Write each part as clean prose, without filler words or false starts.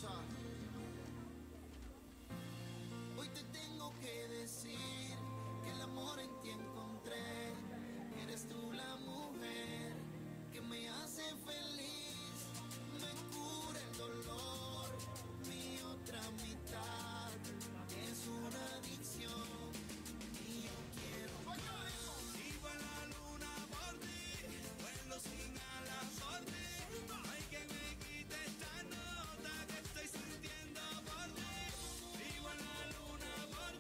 cosa. Hoy te tengo que decir que el amor en ti encontré. Eres tú la mujer que me hace feliz, me cura el dolor. Mi otra mitad es una adicción y yo quiero más. Sigo en la luna por ti, vuelo sin alas por ti. Hay que me quite esta nota que estoy sintiendo por ti. Vivo en la luna por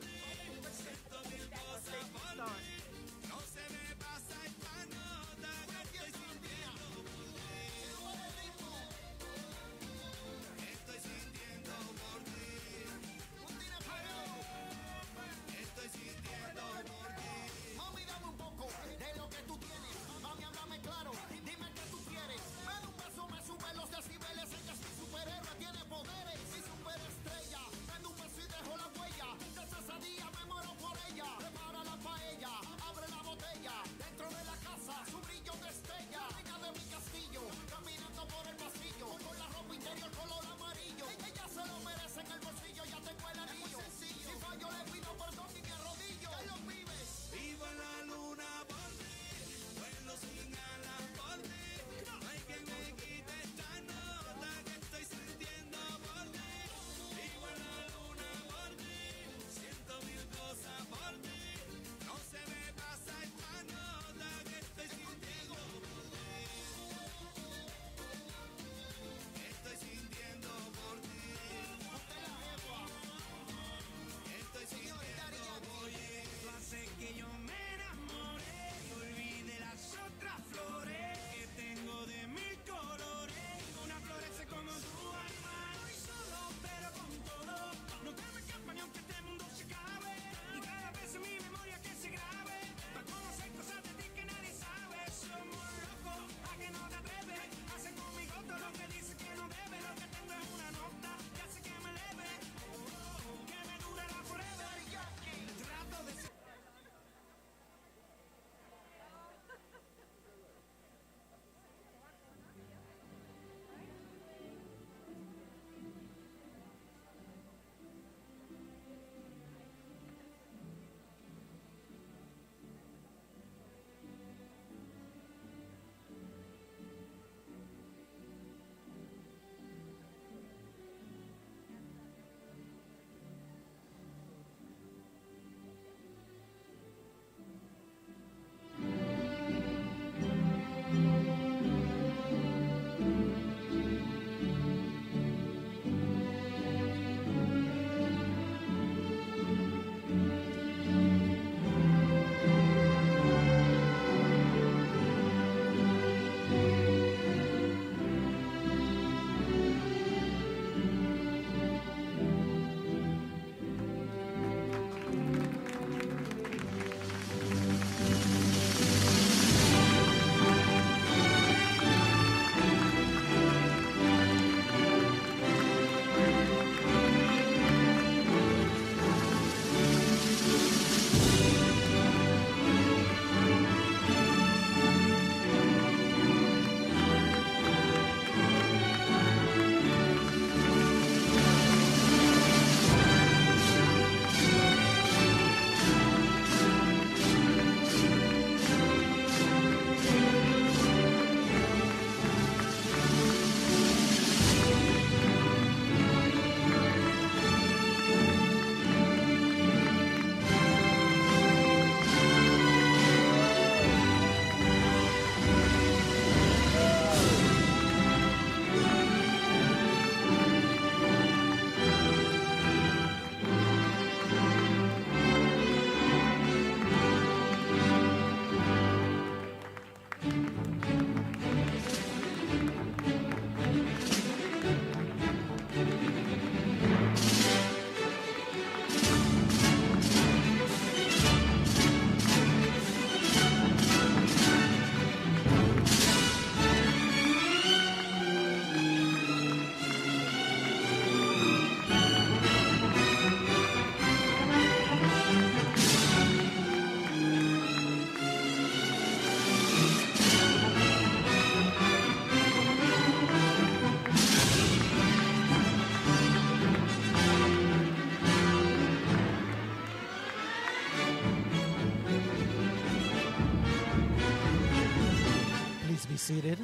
seated.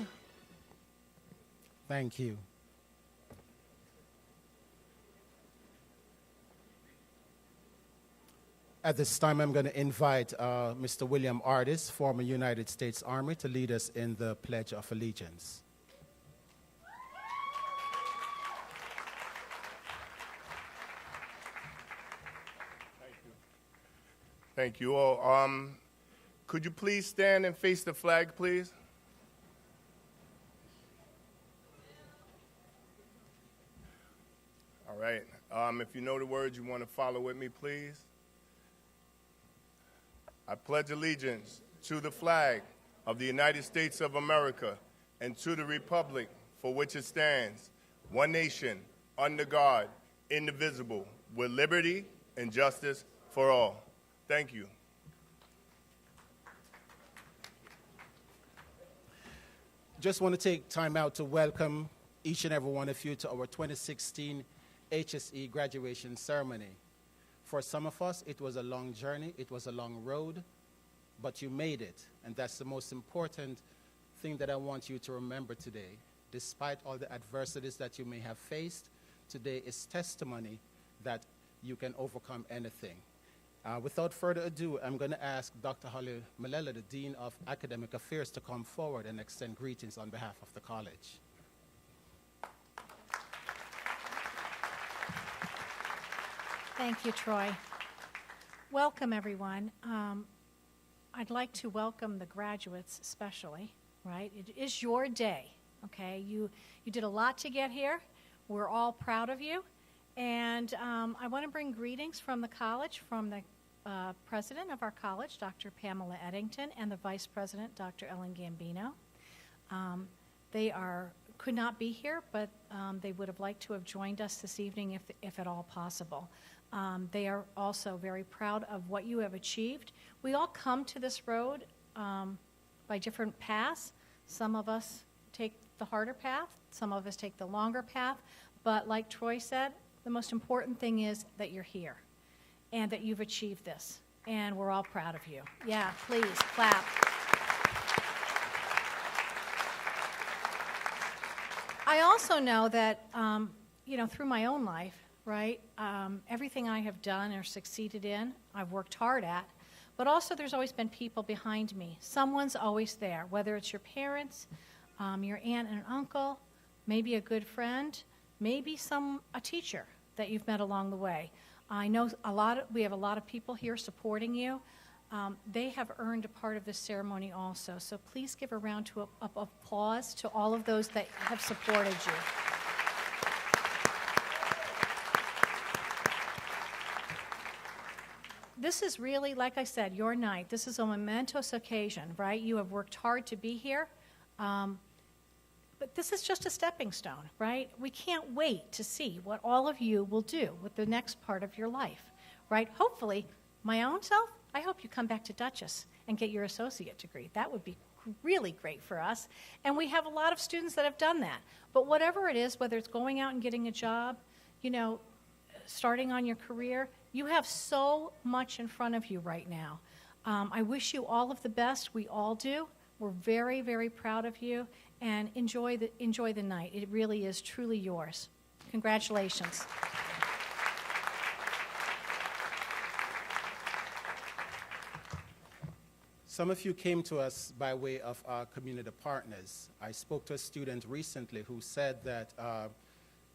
Thank you. At this time, I'm going to invite Mr. William Ardis, former United States Army, to lead us in the Pledge of Allegiance. Thank you all. Could you please stand and face the flag, please? All right. If you know the words, you want to follow with me, please. I pledge allegiance to the flag of the United States of America and to the republic for which it stands, one nation, under God, indivisible, with liberty and justice for all. Thank you. Just want to take time out to welcome each and every one of you to our 2016 HSE Graduation Ceremony. For some of us, it was a long journey, it was a long road, but you made it, and that's the most important thing that I want you to remember today. Despite all the adversities that you may have faced, today is testimony that you can overcome anything. Without further ado, I'm going to ask Dr. Holly Malella, the Dean of Academic Affairs, to come forward and extend greetings on behalf of the college. Thank you, Troy. Welcome, everyone. I'd like to welcome the graduates especially, right? It is your day, okay? You did a lot to get here. We're all proud of you. And I want to bring greetings from the college, from the president of our college, Dr. Pamela Eddington, and the vice president, Dr. Ellen Gambino. They could not be here, but they would have liked to have joined us this evening if at all possible. They are also very proud of what you have achieved. We all come to this road by different paths. Some of us take the harder path, some of us take the longer path, but like Troy said, the most important thing is that you're here and that you've achieved this, and we're all proud of you. Yeah, please, clap. I also know that, through my own life, right, everything I have done or succeeded in, I've worked hard at, but also there's always been people behind me. Someone's always there, whether it's your parents, your aunt and uncle, maybe a good friend, maybe a teacher that you've met along the way. I know we have a lot of people here supporting you. They have earned a part of this ceremony also. So please give a round of applause to all of those that have supported you. This is really, like I said, your night. This is a momentous occasion, right? You have worked hard to be here. But this is just a stepping stone, right? We can't wait to see what all of you will do with the next part of your life, right? Hopefully, my own self, I hope you come back to Dutchess and get your associate degree. That would be really great for us. And we have a lot of students that have done that. But whatever it is, whether it's going out and getting a job, starting on your career, you have so much in front of you right now. I wish you all of the best. We all do. We're very, very proud of you. And enjoy the night. It really is truly yours. Congratulations. Some of you came to us by way of our community partners. I spoke to a student recently who said that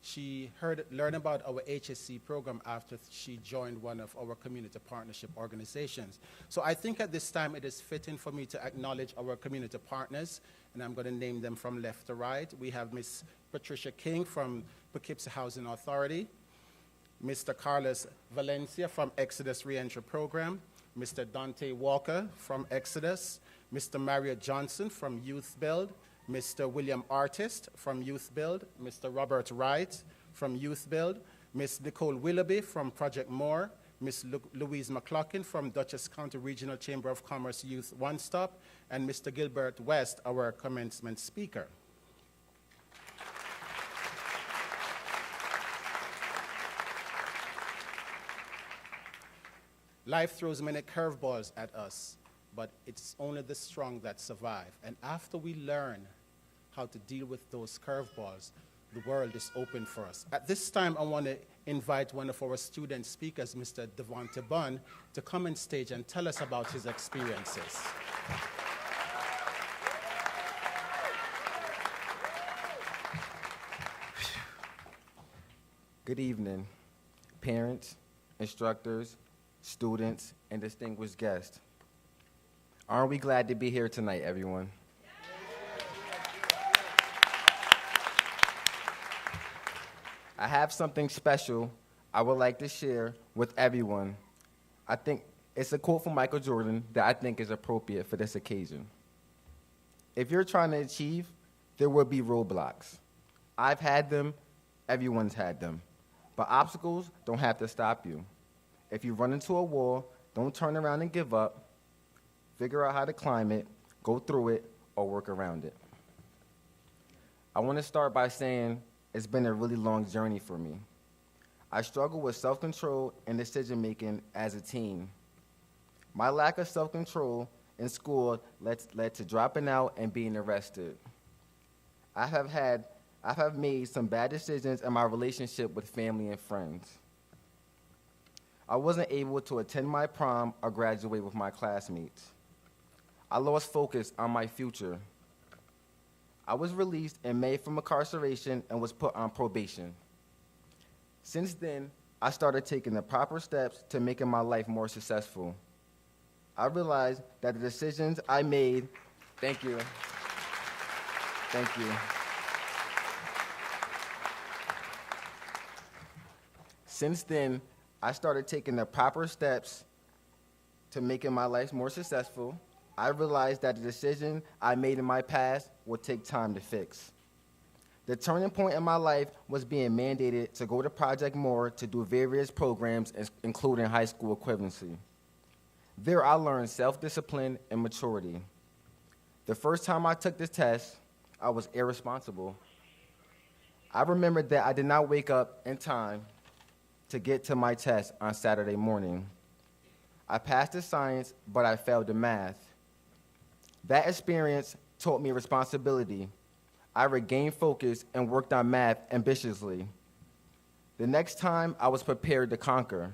she learned about our HSE program after she joined one of our community partnership organizations. So I think at this time it is fitting for me to acknowledge our community partners, and I'm going to name them from left to right. We have Ms. Patricia King from Poughkeepsie Housing Authority, Mr. Carlos Valencia from Exodus Reentry Program, Mr. Dante Walker from Exodus, Mr. Mario Johnson from Youth Build, Mr. William Artist from Youth Build, Mr. Robert Wright from Youth Build, Ms. Nicole Willoughby from Project More, Ms. Louise McLaughlin from Dutchess County Regional Chamber of Commerce Youth One Stop, and Mr. Gilbert West, our commencement speaker. Life throws many curveballs at us, but it's only the strong that survive. And after we learn how to deal with those curveballs, the world is open for us. At this time, I want to invite one of our student speakers, Mr. Devonte Bunn, to come on stage and tell us about his experiences. Good evening, parents, instructors, students, and distinguished guests. Aren't we glad to be here tonight, everyone? I have something special I would like to share with everyone. I think it's a quote from Michael Jordan that I think is appropriate for this occasion. If you're trying to achieve, there will be roadblocks. I've had them, everyone's had them. But obstacles don't have to stop you. If you run into a wall, don't turn around and give up. Figure out how to climb it, go through it, or work around it. I want to start by saying it's been a really long journey for me. I struggled with self-control and decision-making as a teen. My lack of self-control in school led to dropping out and being arrested. I have made some bad decisions in my relationship with family and friends. I wasn't able to attend my prom or graduate with my classmates. I lost focus on my future. I was released in May from incarceration and was put on probation. Since then, I started taking the proper steps to making my life more successful. I realized that the decisions I made, thank you. Since then, I started taking the proper steps to making my life more successful. I realized that the decision I made in my past would take time to fix. The turning point in my life was being mandated to go to Project More to do various programs, including high school equivalency. There, I learned self-discipline and maturity. The first time I took this test, I was irresponsible. I remembered that I did not wake up in time to get to my test on Saturday morning. I passed the science, but I failed the math. That experience taught me responsibility. I regained focus and worked on math ambitiously. The next time, I was prepared to conquer.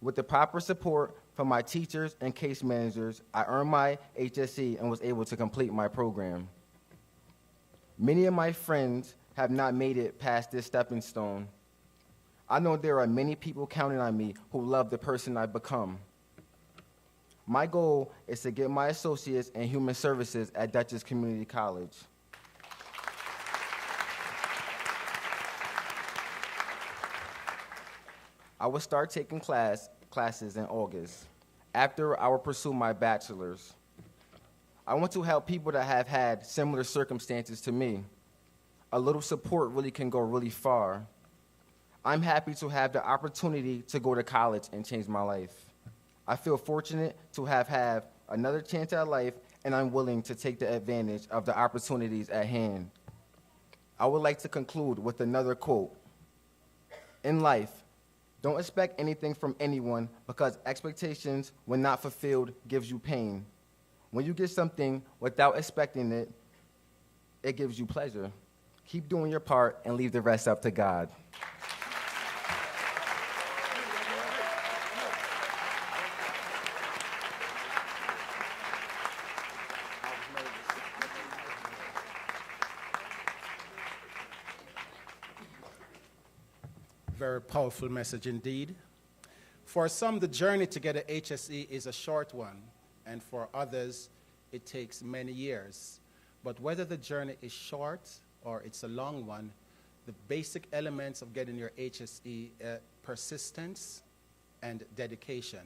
With the proper support from my teachers and case managers, I earned my HSE and was able to complete my program. Many of my friends have not made it past this stepping stone. I know there are many people counting on me who love the person I've become. My goal is to get my associates in human services at Dutchess Community College. I will start taking classes in August. After, I will pursue my bachelor's. I want to help people that have had similar circumstances to me. A little support really can go really far. I'm happy to have the opportunity to go to college and change my life. I feel fortunate to have another chance at life, and I'm willing to take the advantage of the opportunities at hand. I would like to conclude with another quote. In life, don't expect anything from anyone because expectations, when not fulfilled, gives you pain. When you get something without expecting it, it gives you pleasure. Keep doing your part and leave the rest up to God. Very powerful message indeed. For some, the journey to get an HSE is a short one, and for others, it takes many years. But whether the journey is short or it's a long one, the basic elements of getting your HSE, persistence and dedication.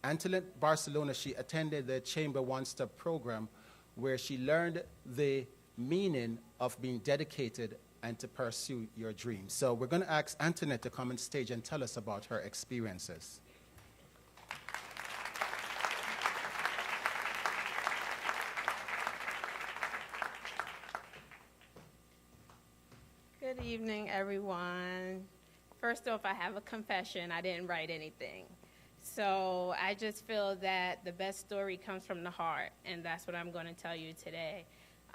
Antoinette Barcelona, she attended the Chamber One Step program where she learned the meaning of being dedicated and to pursue your dreams. So we're going to ask Antoinette to come on stage and tell us about her experiences. Good evening, everyone. First off, I have a confession. I didn't write anything. So I just feel that the best story comes from the heart, and that's what I'm going to tell you today.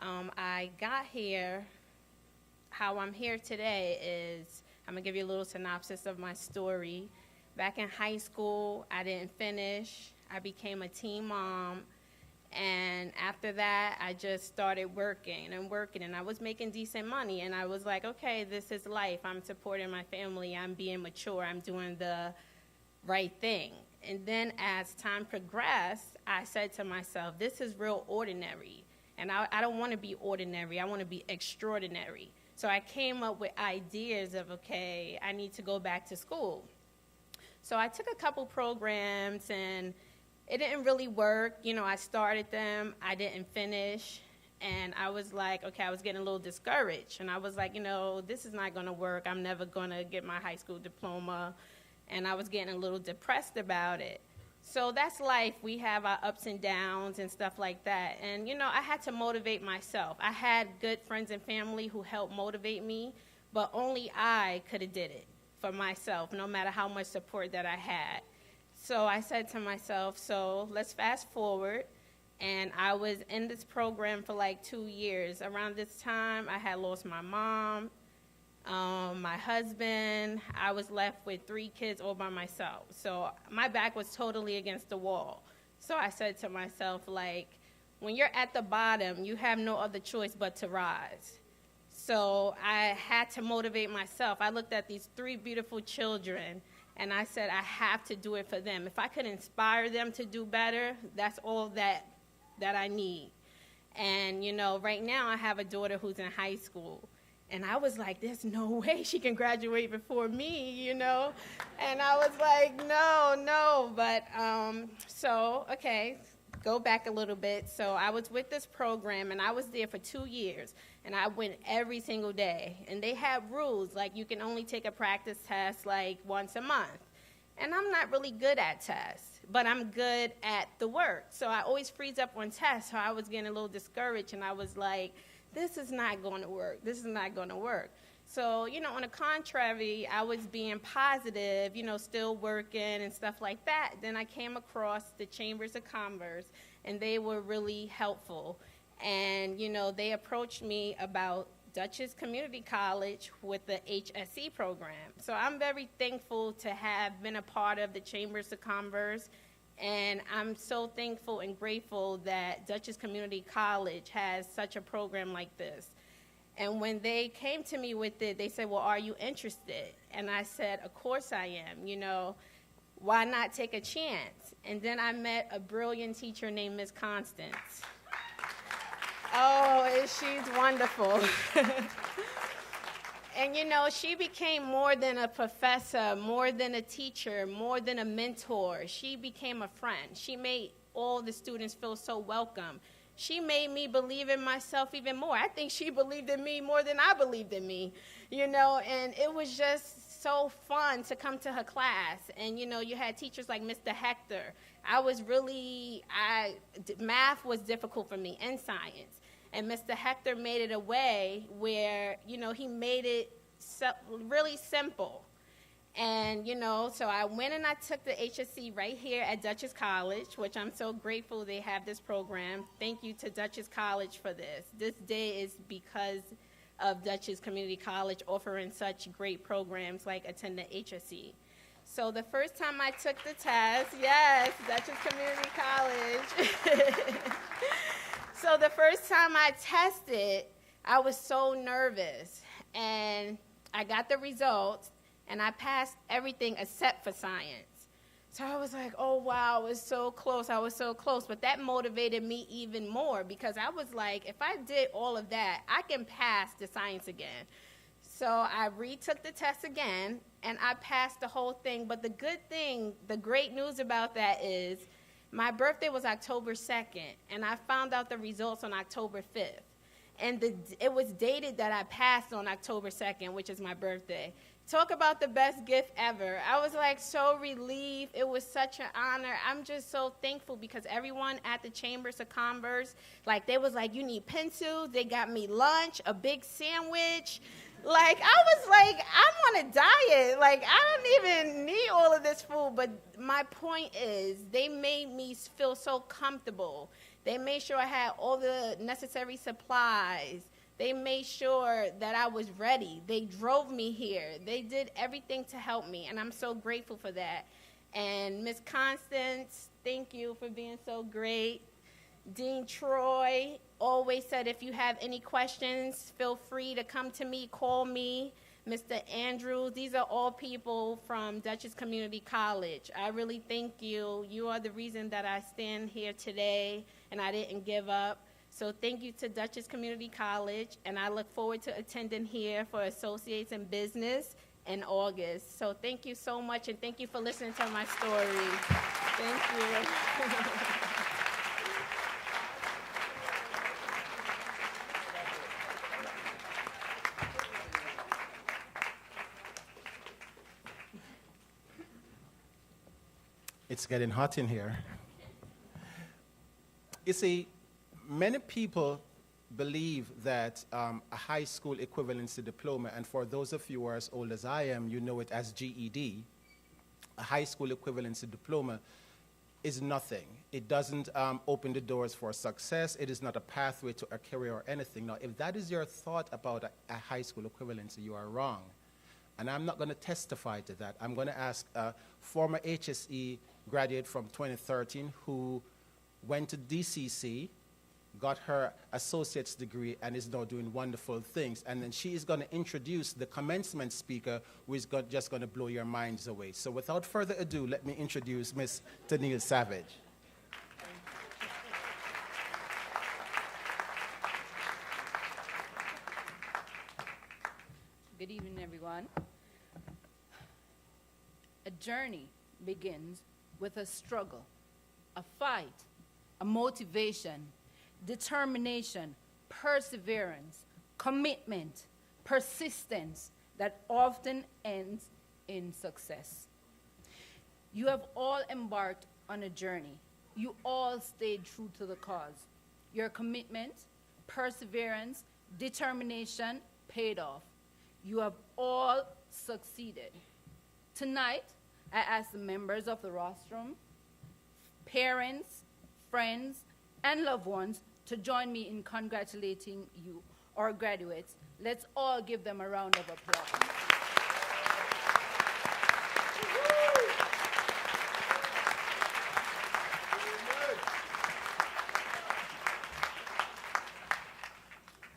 I got here, how I'm here today is, I'm going to give you a little synopsis of my story. Back in high school, I didn't finish. I became a teen mom. And after that, I just started working, and I was making decent money. And I was like, okay, this is life. I'm supporting my family. I'm being mature. I'm doing the right thing. And then as time progressed, I said to myself, this is real ordinary. And I don't want to be ordinary. I want to be extraordinary. So I came up with ideas of, okay, I need to go back to school. So I took a couple programs, and it didn't really work. You know, I started them, I didn't finish, and I was like, okay, I was getting a little discouraged. And I was like, you know, this is not going to work. I'm never going to get my high school diploma. And I was getting a little depressed about it. So that's life. We have our ups and downs and stuff like that. And, you know, I had to motivate myself. I had good friends and family who helped motivate me, but only I could have did it for myself, no matter how much support that I had. So I said to myself, so let's fast forward. And I was in this program for like 2 years. Around this time, I had lost my mom, my husband. I was left with 3 kids all by myself. So my back was totally against the wall. So I said to myself, like, when you're at the bottom, you have no other choice but to rise. So I had to motivate myself. I looked at these 3 beautiful children, and I said, I have to do it for them. If I could inspire them to do better, that's all that I need. And, you know, right now I have a daughter who's in high school. And I was like, there's no way she can graduate before me, you know? And I was like, no. But so, okay, go back a little bit. So I was with this program, and I was there for 2 years. And I went every single day. And they had rules, like you can only take a practice test like once a month. And I'm not really good at tests, but I'm good at the work. So I always freeze up on tests. So I was getting a little discouraged, and I was like, this is not going to work. This is not going to work. So, you know, on the contrary, I was being positive, you know, still working and stuff like that. Then I came across the Chambers of Commerce, and they were really helpful. And, you know, they approached me about Dutchess Community College with the HSE program. So I'm very thankful to have been a part of the Chambers of Commerce. And I'm so thankful and grateful that Dutchess Community College has such a program like this. And when they came to me with it, they said, well, are you interested? And I said, of course I am. You know, why not take a chance? And then I met a brilliant teacher named Ms. Constance. Oh, she's wonderful. And, you know, she became more than a professor, more than a teacher, more than a mentor. She became a friend. She made all the students feel so welcome. She made me believe in myself even more. I think she believed in me more than I believed in me, you know, and it was just so fun to come to her class. And, you know, you had teachers like Mr. Hector. Math was difficult for me, and science. And Mr. Hector made it a way where, you know, he made it really simple. And, you know, so I went and I took the HSE right here at Dutchess College, which I'm so grateful they have this program. Thank you to Dutchess College for this. This day is because of Dutchess Community College offering such great programs like attend the HSE. So the first time I took the test, yes, Dutchess Community College. So the first time I tested, I was so nervous, and I got the results, and I passed everything except for science. So I was like, oh, wow, I was so close, but that motivated me even more, because I was like, if I did all of that, I can pass the science again. So I retook the test again, and I passed the whole thing, but the good thing, the great news about that is, my birthday was October 2nd, and I found out the results on October 5th. And it was dated that I passed on October 2nd, which is my birthday. Talk about the best gift ever. I was like so relieved. It was such an honor. I'm just so thankful because everyone at the Chambers of Commerce, like they was like, you need pencils. They got me lunch, a big sandwich. Like, I was like, I'm on a diet. Like, I don't even need all of this food. But my point is, they made me feel so comfortable. They made sure I had all the necessary supplies. They made sure that I was ready. They drove me here. They did everything to help me, and I'm so grateful for that. And Ms. Constance, thank you for being so great. Dean Troy always said, if you have any questions, feel free to come to me, call me. Mr. Andrews, these are all people from Dutchess Community College. I really thank you. You are the reason that I stand here today, and I didn't give up. So thank you to Dutchess Community College, and I look forward to attending here for Associates in Business in August. So thank you so much, and thank you for listening to my story. Thank you. It's getting hot in here. You see, many people believe that a high school equivalency diploma, and for those of you who are as old as I am, you know it as GED, a high school equivalency diploma is nothing. It doesn't open the doors for success. It is not a pathway to a career or anything. Now, if that is your thought about a high school equivalency, you are wrong. And I'm not going to testify to that. I'm going to ask a former HSE graduate from 2013 who went to DCC, got her associate's degree, and is now doing wonderful things. And then she is going to introduce the commencement speaker, who is just going to blow your minds away. So without further ado, let me introduce Ms. Tennille Savage. Good evening, everyone. A journey begins with a struggle, a fight, a motivation, determination, perseverance, commitment, persistence that often ends in success. You have all embarked on a journey. You all stayed true to the cause. Your commitment, perseverance, determination paid off. You have all succeeded. Tonight, I ask the members of the rostrum, parents, friends, and loved ones to join me in congratulating you, our graduates. Let's all give them a round of applause.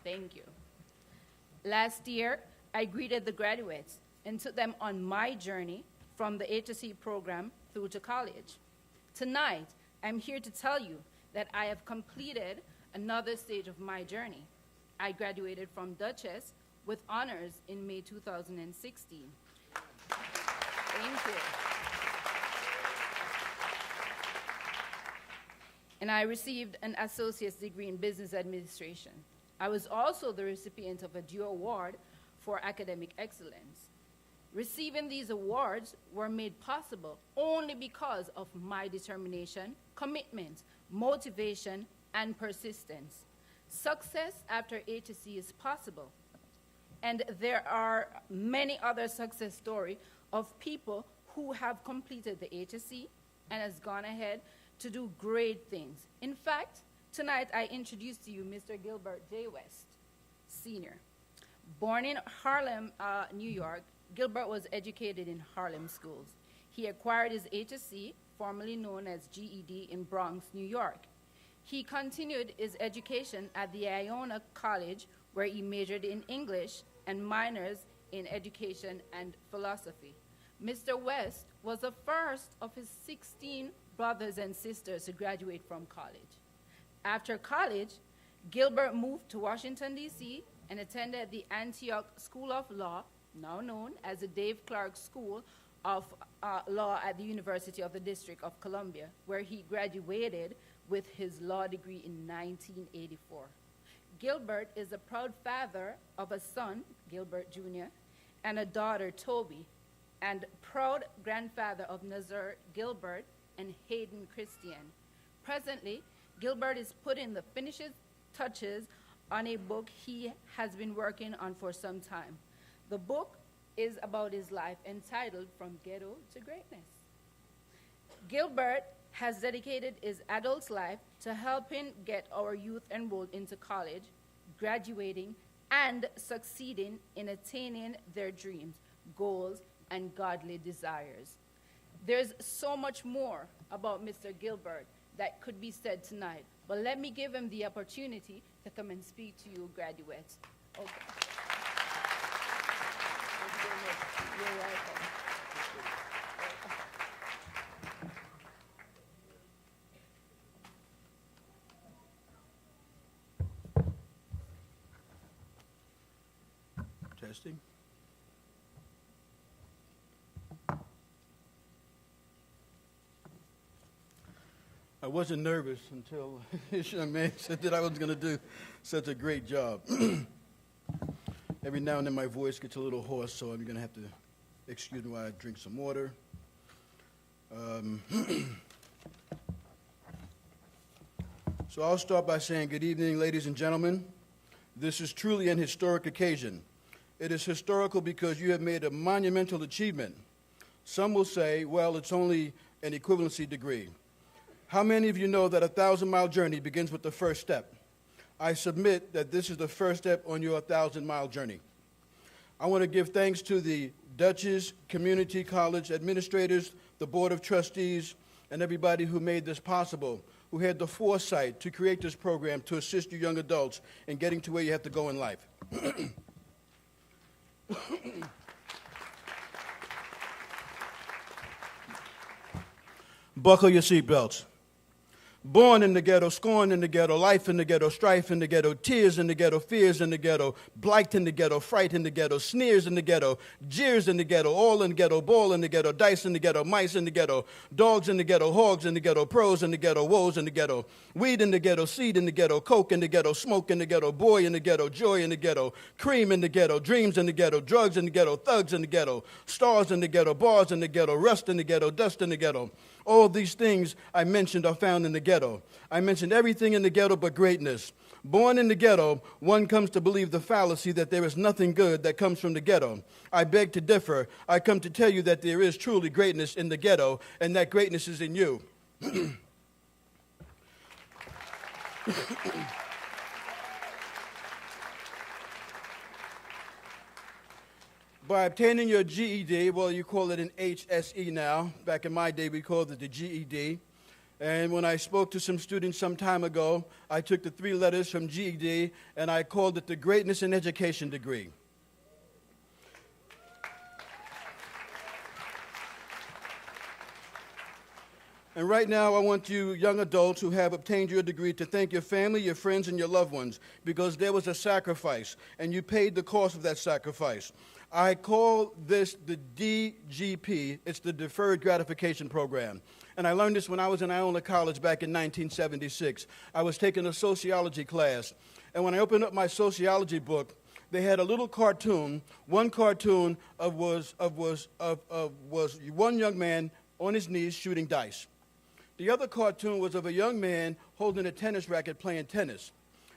Thank you. Last year, I greeted the graduates and took them on my journey from the HSE program through to college. Tonight, I'm here to tell you that I have completed another stage of my journey. I graduated from Dutchess with honors in May 2016. Thank you. And I received an associate's degree in business administration. I was also the recipient of a DUE award for academic excellence. Receiving these awards were made possible only because of my determination, commitment, motivation, and persistence. Success after HSE is possible. And there are many other success stories of people who have completed the HSE and has gone ahead to do great things. In fact, tonight I introduce to you Mr. Gilbert J. West, Sr. Born in Harlem, New York, Gilbert was educated in Harlem schools. He acquired his HSE, formerly known as GED, in Bronx, New York. He continued his education at the Iona College, where he majored in English and minors in education and philosophy. Mr. West was the first of his 16 brothers and sisters to graduate from college. After college, Gilbert moved to Washington, D.C., and attended the Antioch School of Law, now known as the Dave Clark School of Law at the University of the District of Columbia, where he graduated with his law degree in 1984. Gilbert is the proud father of a son, Gilbert Jr., and a daughter, Toby, and proud grandfather of Nazar Gilbert and Hayden Christian. Presently, Gilbert is putting the finishing touches on a book he has been working on for some time. The book is about his life, entitled From Ghetto to Greatness. Gilbert has dedicated his adult life to helping get our youth enrolled into college, graduating, and succeeding in attaining their dreams, goals, and godly desires. There's so much more about Mr. Gilbert that could be said tonight, but let me give him the opportunity to come and speak to you graduates. Okay. You're welcome. Testing. I wasn't nervous until this young man said that I was going to do such a great job. Every now and then my voice gets a little hoarse, so I'm going to have to excuse me while I drink some water. So I'll start by saying good evening, ladies and gentlemen. This is truly an historic occasion. It is historical because you have made a monumental achievement. Some will say, well, it's only an equivalency degree. How many of you know that a 1,000-mile journey begins with the first step? I submit that this is the first step on your 1,000-mile journey. I want to give thanks to the Dutchess Community College administrators, the Board of Trustees, and everybody who made this possible, who had the foresight to create this program to assist you young adults in getting to where you have to go in life. Buckle your seatbelts. Born in the ghetto, scorned in the ghetto, life in the ghetto, strife in the ghetto, tears in the ghetto, fears in the ghetto, blight in the ghetto, fright in the ghetto, sneers in the ghetto, jeers in the ghetto, all in the ghetto, ball in the ghetto, dice in the ghetto, mice in the ghetto, dogs in the ghetto, hogs in the ghetto, pros in the ghetto, woes in the ghetto, weed in the ghetto, seed in the ghetto, coke in the ghetto, smoke in the ghetto, boy in the ghetto, joy in the ghetto, cream in the ghetto, dreams in the ghetto, drugs in the ghetto, thugs in the ghetto, stars in the ghetto, bars in the ghetto, rust in the ghetto, dust in the ghetto. All these things I mentioned are found in the ghetto. I mentioned everything in the ghetto but greatness. Born in the ghetto, one comes to believe the fallacy that there is nothing good that comes from the ghetto. I beg to differ. I come to tell you that there is truly greatness in the ghetto, and that greatness is in you. By obtaining your GED, well, you call it an HSE now. Back in my day, we called it the GED. And when I spoke to some students some time ago, I took the 3 letters from GED, and I called it the Greatness in Education degree. And right now, I want you young adults who have obtained your degree to thank your family, your friends, and your loved ones, because there was a sacrifice, and you paid the cost of that sacrifice. I call this the DGP. It's the Deferred Gratification Program. And I learned this when I was in Iola College back in 1976. I was taking a sociology class. And when I opened up my sociology book, they had a little cartoon. One cartoon was one young man on his knees shooting dice. The other cartoon was of a young man holding a tennis racket playing tennis.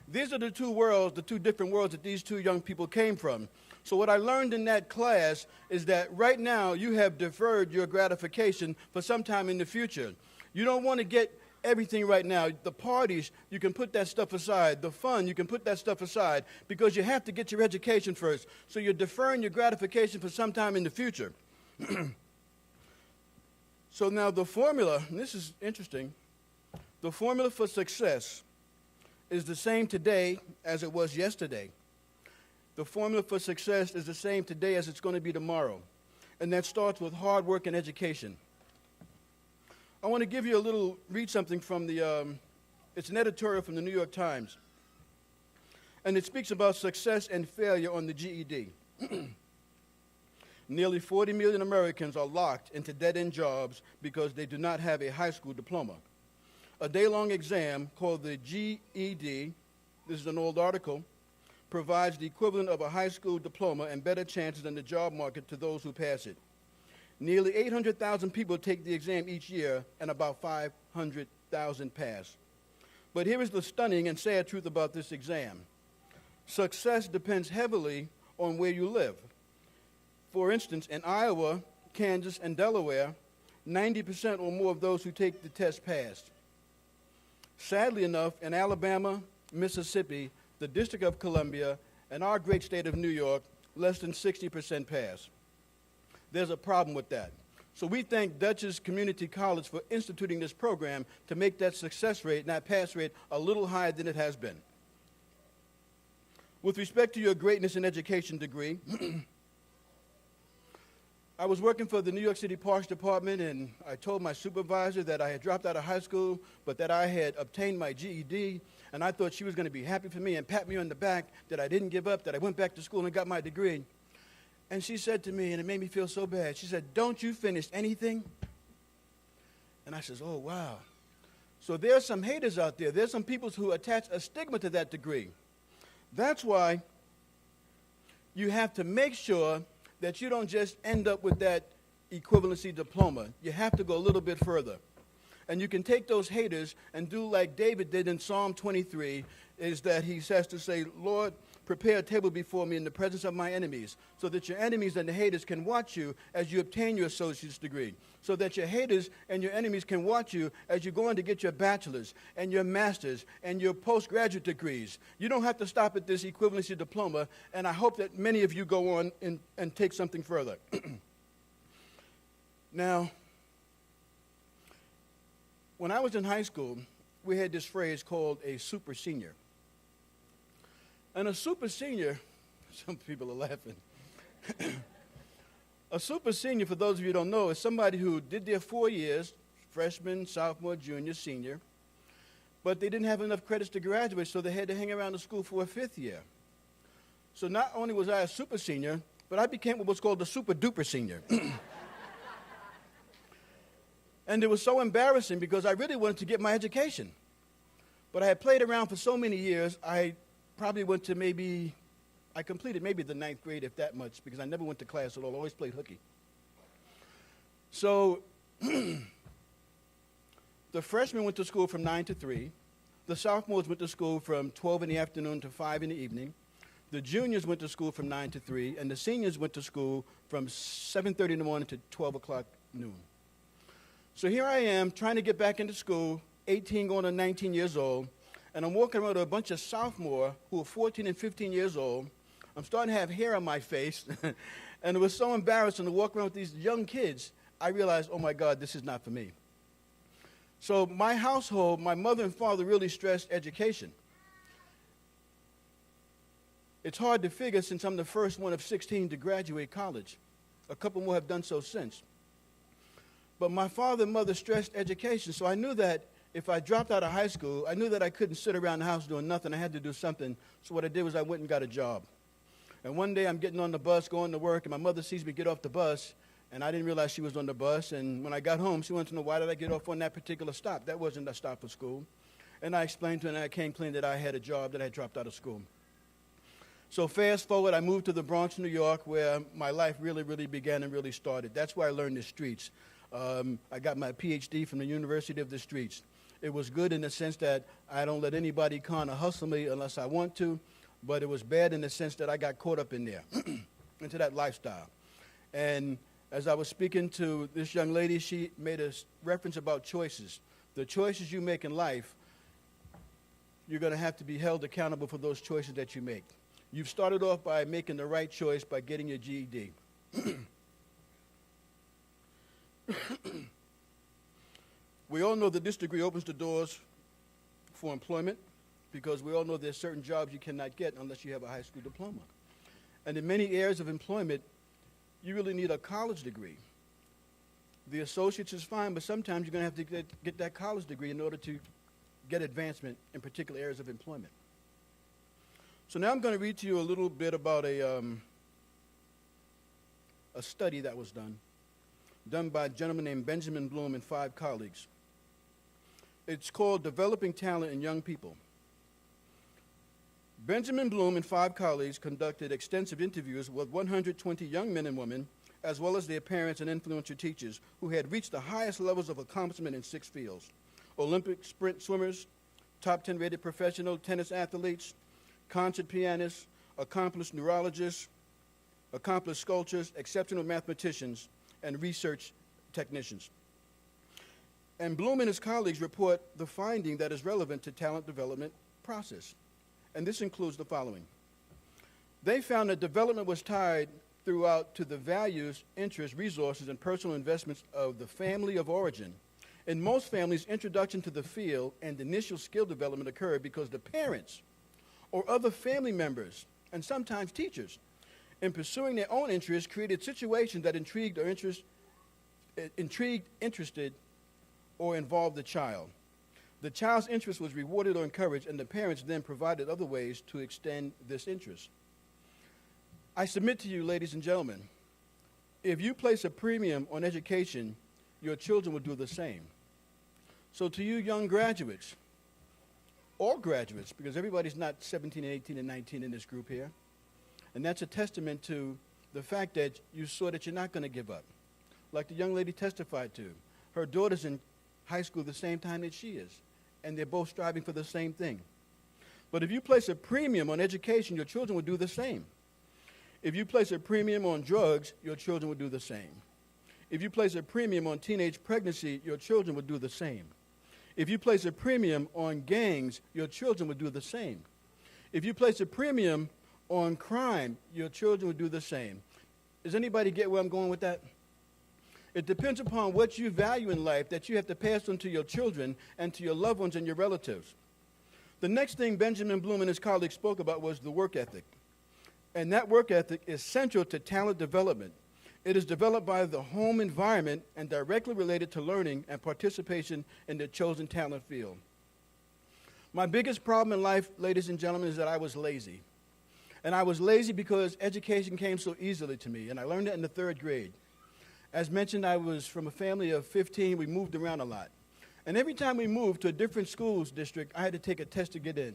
These are the two worlds, the two different worlds that these two young people came from. So what I learned in that class is that right now you have deferred your gratification for some time in the future. You don't want to get everything right now. The parties, you can put that stuff aside. The fun, you can put that stuff aside because you have to get your education first. So you're deferring your gratification for some time in the future. So now the formula, and this is interesting, the formula for success is the same today as it was yesterday. The formula for success is the same today as it's going to be tomorrow. And that starts with hard work and education. I want to give you read something from it's an editorial from the New York Times. And it speaks about success and failure on the GED. Nearly 40 million Americans are locked into dead-end jobs because they do not have a high school diploma. A day-long exam called the GED, this is an old article, provides the equivalent of a high school diploma and better chances in the job market to those who pass it. Nearly 800,000 people take the exam each year, and about 500,000 pass. But here is the stunning and sad truth about this exam. Success depends heavily on where you live. For instance, in Iowa, Kansas, and Delaware, 90% or more of those who take the test passed. Sadly enough, in Alabama, Mississippi, the District of Columbia, and our great state of New York, less than 60% pass. There's a problem with that. So we thank Dutchess Community College for instituting this program to make that success rate and that pass rate a little higher than it has been. With respect to your greatness in education degree, I was working for the New York City Parks Department, and I told my supervisor that I had dropped out of high school, but that I had obtained my GED, and I thought she was going to be happy for me and pat me on the back that I didn't give up, that I went back to school and got my degree. And she said to me, and it made me feel so bad, she said, "Don't you finish anything?" And I says, "Oh, wow." So there are some haters out there. There's some people who attach a stigma to that degree. That's why you have to make sure that you don't just end up with that equivalency diploma. You have to go a little bit further. And you can take those haters and do like David did in Psalm 23, is that he has to say, "Lord, prepare a table before me in the presence of my enemies," so that your enemies and the haters can watch you as you obtain your associate's degree, so that your haters and your enemies can watch you as you're going to get your bachelor's and your master's and your postgraduate degrees. You don't have to stop at this equivalency diploma, and I hope that many of you go on and take something further. Now, when I was in high school, we had this phrase called a super senior. And a super senior, some people are laughing. A super senior, for those of you who don't know, is somebody who did their 4 years, freshman, sophomore, junior, senior, but they didn't have enough credits to graduate, so they had to hang around the school for a 5th year. So not only was I a super senior, but I became what was called a super duper senior. And it was so embarrassing because I really wanted to get my education. But I had played around for so many years, I probably went to I completed maybe the 9th grade, if that much, because I never went to class at all. I always played hooky. So the freshmen went to school from 9 to 3. The sophomores went to school from 12 in the afternoon to 5 in the evening. The juniors went to school from 9 to 3, and the seniors went to school from 7:30 in the morning to 12 o'clock noon. So here I am trying to get back into school, 18 going on 19 years old, and I'm walking around with a bunch of sophomores who are 14 and 15 years old. I'm starting to have hair on my face, and it was so embarrassing to walk around with these young kids. I realized, oh my God, this is not for me. So my household, my mother and father really stressed education. It's hard to figure since I'm the first one of 16 to graduate college. A couple more have done so since. But my father and mother stressed education, so I knew that if I dropped out of high school, I knew that I couldn't sit around the house doing nothing. I had to do something. So what I did was I went and got a job. And one day I'm getting on the bus, going to work, and my mother sees me get off the bus, and I didn't realize she was on the bus. And when I got home, she wanted to know why did I get off on that particular stop. That wasn't a stop for school. And I explained to her, and I came clean that I had a job, that I had dropped out of school. So fast forward, I moved to the Bronx, New York, where my life really, really began and really started. That's where I learned the streets. I got my PhD from the University of the Streets. It was good in the sense that I don't let anybody kind of hustle me unless I want to, but it was bad in the sense that I got caught up in there, into that lifestyle. And as I was speaking to this young lady, she made a reference about choices. The choices you make in life, you're going to have to be held accountable for those choices that you make. You've started off by making the right choice by getting your GED. We all know that this degree opens the doors for employment because we all know there's certain jobs you cannot get unless you have a high school diploma. And in many areas of employment, you really need a college degree. The associates is fine, but sometimes you're going to have to get that college degree in order to get advancement in particular areas of employment. So now I'm going to read to you a little bit about a study that was done by a gentleman named Benjamin Bloom and 5 colleagues. It's called Developing Talent in Young People. Benjamin Bloom and 5 colleagues conducted extensive interviews with 120 young men and women, as well as their parents and influential teachers, who had reached the highest levels of accomplishment in 6 fields: Olympic sprint swimmers, top 10 rated professional tennis athletes, concert pianists, accomplished neurologists, accomplished sculptors, exceptional mathematicians, and research technicians. And Bloom and his colleagues report the finding that is relevant to talent development process. And this includes the following. They found that development was tied throughout to the values, interests, resources, and personal investments of the family of origin. In most families, introduction to the field and initial skill development occurred because the parents or other family members, and sometimes teachers, in pursuing their own interests, created situations that interested, or involved the child. The child's interest was rewarded or encouraged, and the parents then provided other ways to extend this interest. I submit to you, ladies and gentlemen, if you place a premium on education, your children will do the same. So to you young graduates, all graduates, because everybody's not 17 and 18 and 19 in this group here, and that's a testament to the fact that you saw that you're not going to give up. Like the young lady testified to, her daughter's in high school the same time that she is, and they're both striving for the same thing. But if you place a premium on education, your children will do the same. If you place a premium on drugs, your children will do the same. If you place a premium on teenage pregnancy, your children will do the same. If you place a premium on gangs, your children will do the same. If you place a premium on crime, your children will do the same. Does anybody get where I'm going with that? It depends upon what you value in life that you have to pass on to your children and to your loved ones and your relatives. The next thing Benjamin Bloom and his colleagues spoke about was the work ethic. And that work ethic is central to talent development. It is developed by the home environment and directly related to learning and participation in the chosen talent field. My biggest problem in life, ladies and gentlemen, is that I was lazy. And I was lazy because education came so easily to me, and I learned it in the 3rd grade. As mentioned, I was from a family of 15. We moved around a lot. And every time we moved to a different schools district, I had to take a test to get in.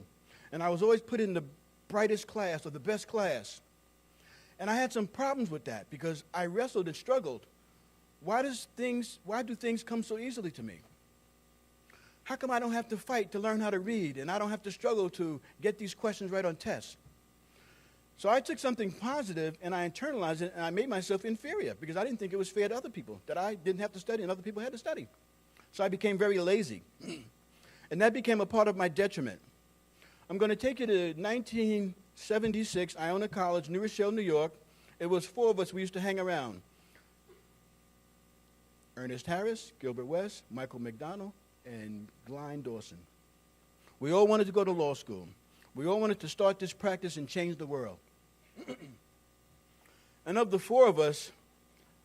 And I was always put in the brightest class or the best class. And I had some problems with that because I wrestled and struggled. Why do things come so easily to me? How come I don't have to fight to learn how to read and I don't have to struggle to get these questions right on tests? So I took something positive and I internalized it and I made myself inferior because I didn't think it was fair to other people that I didn't have to study and other people had to study. So I became very lazy. And that became a part of my detriment. I'm going to take you to 1976, Iona College, New Rochelle, New York. It was 4 of us we used to hang around. Ernest Harris, Gilbert West, Michael McDonald, and Glyne Dawson. We all wanted to go to law school. We all wanted to start this practice and change the world. And of the 4 of us,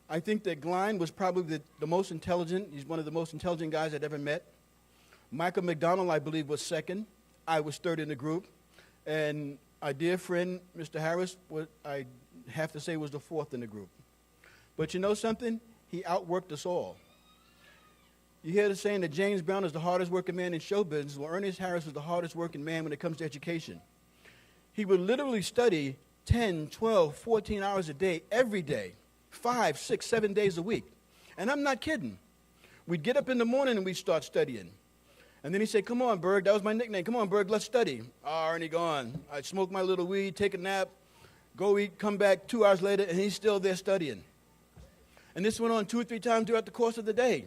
I think that Glyne was probably the most intelligent. He's one of the most intelligent guys I'd ever met. Michael McDonald, I believe, was 2nd. I was 3rd in the group. And our dear friend, Mr. Harris, I have to say was the 4th in the group. But you know something? He outworked us all. You hear the saying that James Brown is the hardest working man in show business. Well, Ernest Harris was the hardest working man when it comes to education. He would literally study 10, 12, 14 hours a day, every day, 5, 6, 7 days a week. And I'm not kidding. We'd get up in the morning and we'd start studying. And then he'd say, "Come on, Berg." That was my nickname. "Come on, Berg, let's study." "Oh, Ernie, gone." I'd smoke my little weed, take a nap, go eat, come back 2 hours later, and he's still there studying. And this went on 2 or 3 times throughout the course of the day.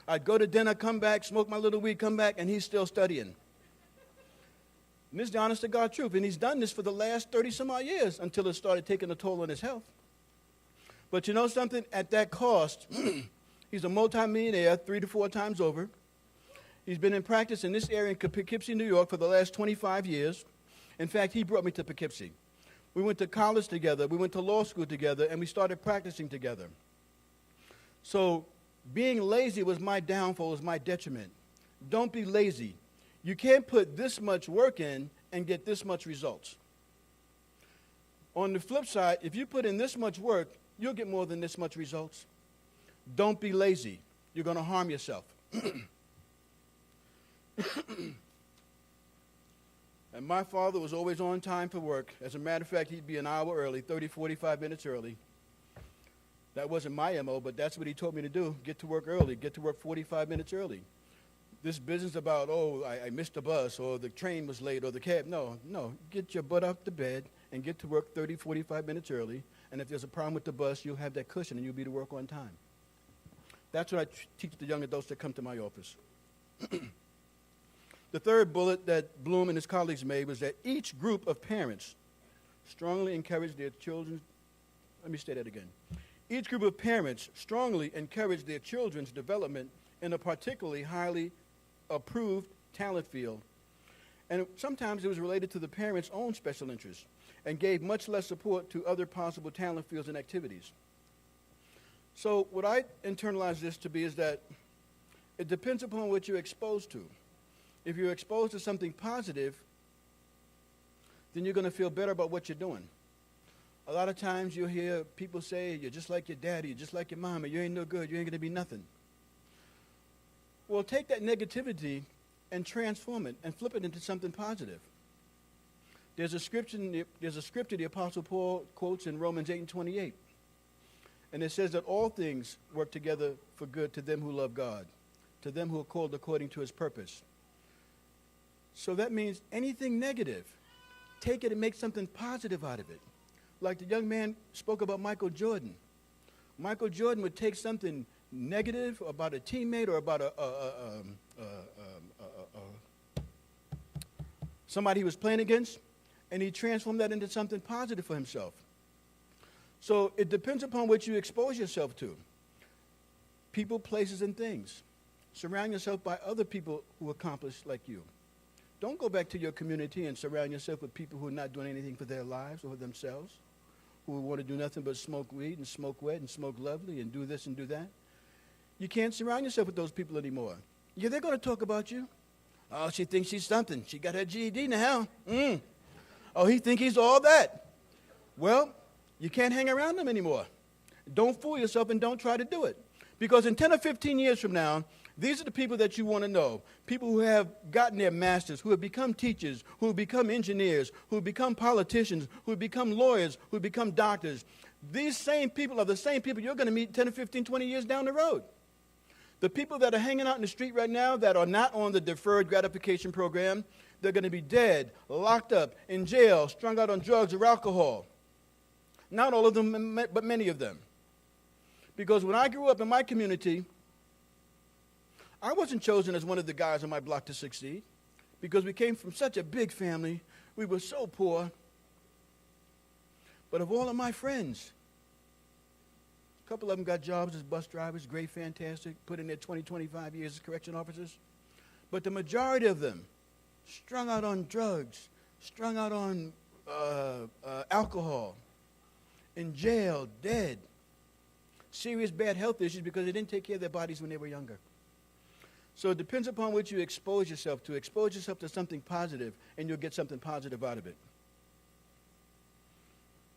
I'd go to dinner, come back, smoke my little weed, come back, and he's still studying. And this is the honest to God truth. And he's done this for the last 30-some-odd years until it started taking a toll on his health. But you know something? At that cost, he's a multimillionaire 3 to 4 times over. He's been in practice in this area in Poughkeepsie, New York for the last 25 years. In fact, he brought me to Poughkeepsie. We went to college together, we went to law school together, and we started practicing together. So being lazy was my downfall, was my detriment. Don't be lazy. You can't put this much work in and get this much results. On the flip side, if you put in this much work, you'll get more than this much results. Don't be lazy. You're going to harm yourself. And my father was always on time for work. As a matter of fact, he'd be an hour early, 30, 45 minutes early. That wasn't my MO, but that's what he told me to do. Get to work early. Get to work 45 minutes early. This business about, oh, I missed the bus, or the train was late, or the cab. No. Get your butt up to bed and get to work 30, 45 minutes early. And if there's a problem with the bus, you'll have that cushion and you'll be to work on time. That's what I teach the young adults that come to my office. The third bullet that Bloom and his colleagues made was that each group of parents strongly encourage their children. Let me say that again. Each group of parents strongly encourage their children's development in a particularly highly approved talent field. And sometimes it was related to the parents' own special interests and gave much less support to other possible talent fields and activities. So what I internalize this to be is that it depends upon what you're exposed to. If you're exposed to something positive, then you're going to feel better about what you're doing. A lot of times you'll hear people say, you're just like your daddy, you're just like your mama, you ain't no good, you ain't going to be nothing. Well, take that negativity and transform it and flip it into something positive. There's a scripture the Apostle Paul quotes in Romans 8:28. And it says that all things work together for good to them who love God, to them who are called according to his purpose. So that means anything negative, take it and make something positive out of it. Like the young man spoke about Michael Jordan. Michael Jordan would take something negative about a teammate or about somebody he was playing against, and he transformed that into something positive for himself. So it depends upon what you expose yourself to. People, places, and things. Surround yourself by other people who accomplish like you. Don't go back to your community and surround yourself with people who are not doing anything for their lives or for themselves, who want to do nothing but smoke weed and smoke wet and smoke lovely and do this and do that. You can't surround yourself with those people anymore. Yeah, they're going to talk about you. Oh, she thinks she's something. She got her GED now. Oh, he thinks he's all that. Well, you can't hang around them anymore. Don't fool yourself and don't try to do it. Because in 10 or 15 years from now, these are the people that you want to know. People who have gotten their masters, who have become teachers, who have become engineers, who have become politicians, who have become lawyers, who have become doctors. These same people are the same people you're going to meet 10 or 15, 20 years down the road. The people that are hanging out in the street right now that are not on the deferred gratification program, they're going to be dead, locked up, in jail, strung out on drugs or alcohol. Not all of them, but many of them. Because when I grew up in my community, I wasn't chosen as one of the guys on my block to succeed because we came from such a big family. We were so poor. But of all of my friends, a couple of them got jobs as bus drivers, great, fantastic, put in their 20, 25 years as correction officers. But the majority of them, strung out on drugs, strung out on alcohol, in jail, dead, serious bad health issues because they didn't take care of their bodies when they were younger. So it depends upon what you expose yourself to. Expose yourself to something positive, and you'll get something positive out of it.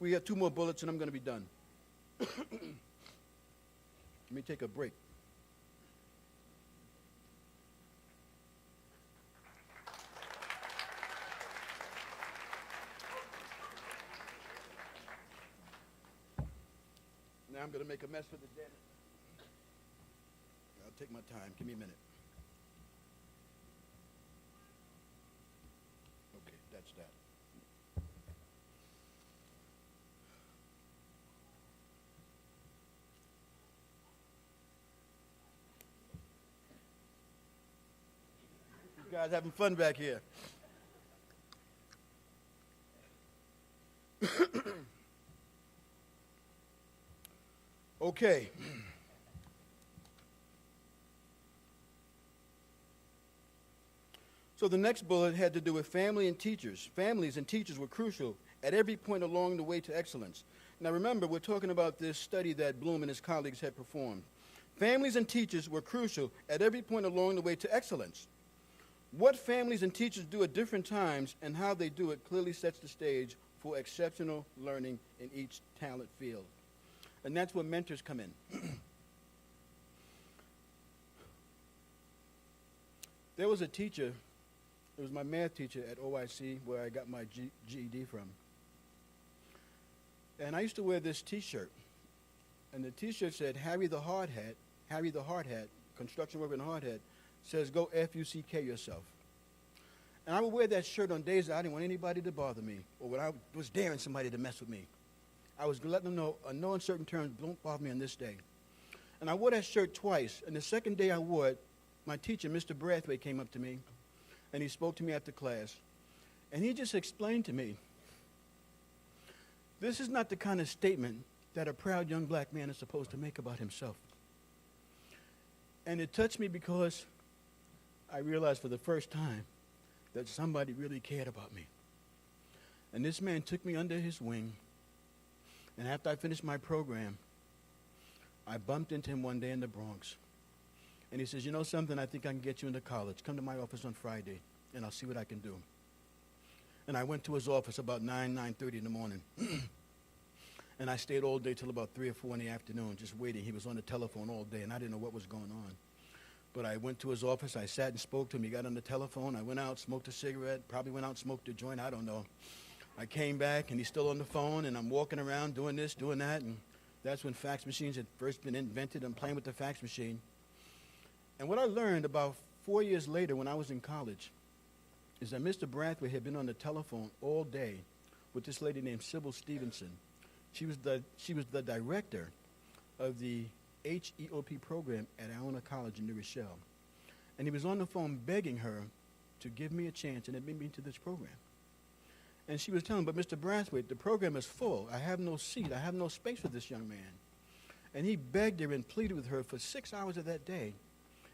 We got 2 more bullets, and I'm going to be done. Let me take a break. Now I'm going to make a mess for the janitor. I'll take my time. Give me a minute. Okay, that's that. You guys having fun back here? Okay. So the next bullet had to do with family and teachers. Families and teachers were crucial at every point along the way to excellence. Now remember, we're talking about this study that Bloom and his colleagues had performed. Families and teachers were crucial at every point along the way to excellence. What families and teachers do at different times and how they do it clearly sets the stage for exceptional learning in each talent field. And that's where mentors come in. There was a teacher, it was my math teacher at OIC where I got my GED from. And I used to wear this T-shirt. And the T-shirt said, Harry the Hard Hat, construction worker in a hard hat, says, go F-U-C-K yourself. And I would wear that shirt on days that I didn't want anybody to bother me or when I was daring somebody to mess with me. I was letting them know, no uncertain terms, don't bother me on this day. And I wore that shirt twice. And the second day I wore it, my teacher, Mr. Brathwaite, came up to me, and he spoke to me after class. And he just explained to me, this is not the kind of statement that a proud young black man is supposed to make about himself. And it touched me because I realized for the first time that somebody really cared about me. And this man took me under his wing, and after I finished my program, I bumped into him one day in the Bronx. And he says, you know something, I think I can get you into college. Come to my office on Friday, and I'll see what I can do. And I went to his office about 9:30 in the morning. And I stayed all day till about 3 or 4 in the afternoon, just waiting. He was on the telephone all day, and I didn't know what was going on. But I went to his office. I sat and spoke to him. He got on the telephone. I went out, smoked a cigarette, probably went out and smoked a joint. I don't know. I came back, and he's still on the phone, and I'm walking around doing this, doing that. And that's when fax machines had first been invented. I'm playing with the fax machine. And what I learned about 4 years later when I was in college is that Mr. Brathwaite had been on the telephone all day with this lady named Sybil Stevenson. She was the director of the HEOP program at Iona College in New Rochelle. And he was on the phone begging her to give me a chance and admit me to this program. And she was telling him, but Mr. Brathwaite, the program is full. I have no seat. I have no space for this young man. And he begged her and pleaded with her for 6 hours of that day.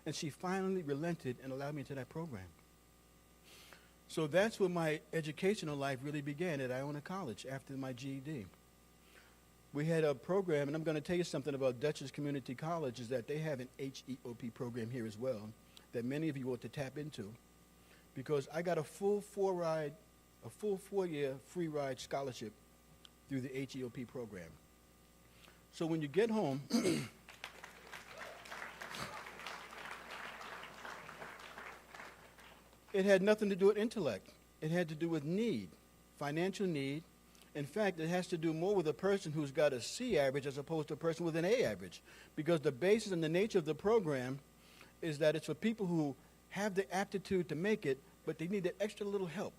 And she finally relented and allowed me into that program. So that's where my educational life really began at Iona College after my GED. We had a program, and I'm going to tell you something about Dutchess Community College, is that they have an HEOP program here as well that many of you ought to tap into, because I got a full 4-year free ride scholarship through the HEOP program. So when you get home, it had nothing to do with intellect. It had to do with need, financial need. In fact, it has to do more with a person who's got a C average as opposed to a person with an A average, because the basis and the nature of the program is that it's for people who have the aptitude to make it, but they need that extra little help.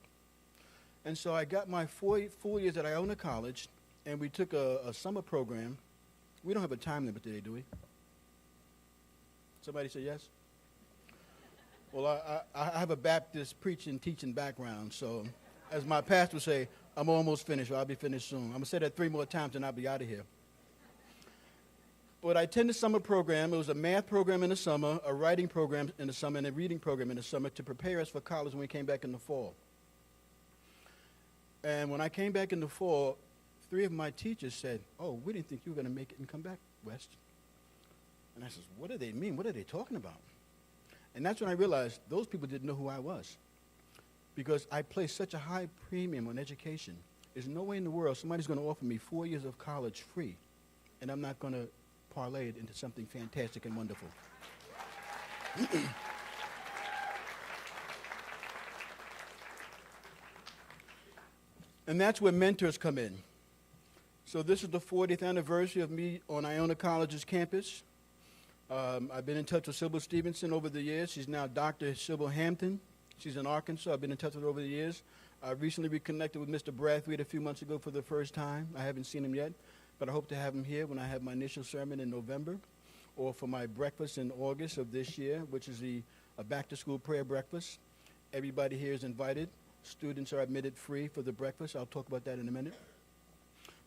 And so I got my 4 years at Iona College, and we took a summer program. We don't have a time limit today, do we? Somebody say yes? Well, I have a Baptist preaching, teaching background, so as my pastor would say, I'm almost finished, or I'll be finished soon. I'm going to say that 3 more times, and I'll be out of here. But I attended the summer program. It was a math program in the summer, a writing program in the summer, and a reading program in the summer to prepare us for college when we came back in the fall. And when I came back in the fall, 3 of my teachers said, oh, we didn't think you were going to make it and come back, West. And I said, what do they mean? What are they talking about? And that's when I realized those people didn't know who I was, because I place such a high premium on education. There's no way in the world somebody's going to offer me 4 years of college free, and I'm not going to parlay it into something fantastic and wonderful. And that's where mentors come in. So this is the 40th anniversary of me on Iona College's campus. I've been in touch with Sybil Stevenson over the years. She's now Dr. Sybil Hampton. She's in Arkansas. I've been in touch with her over the years. I recently reconnected with Mr. Brathwaite a few months ago for the first time. I haven't seen him yet, but I hope to have him here when I have my initial sermon in November, or for my breakfast in August of this year, which is a back-to-school prayer breakfast. Everybody here is invited. Students are admitted free for the breakfast. I'll talk about that in a minute.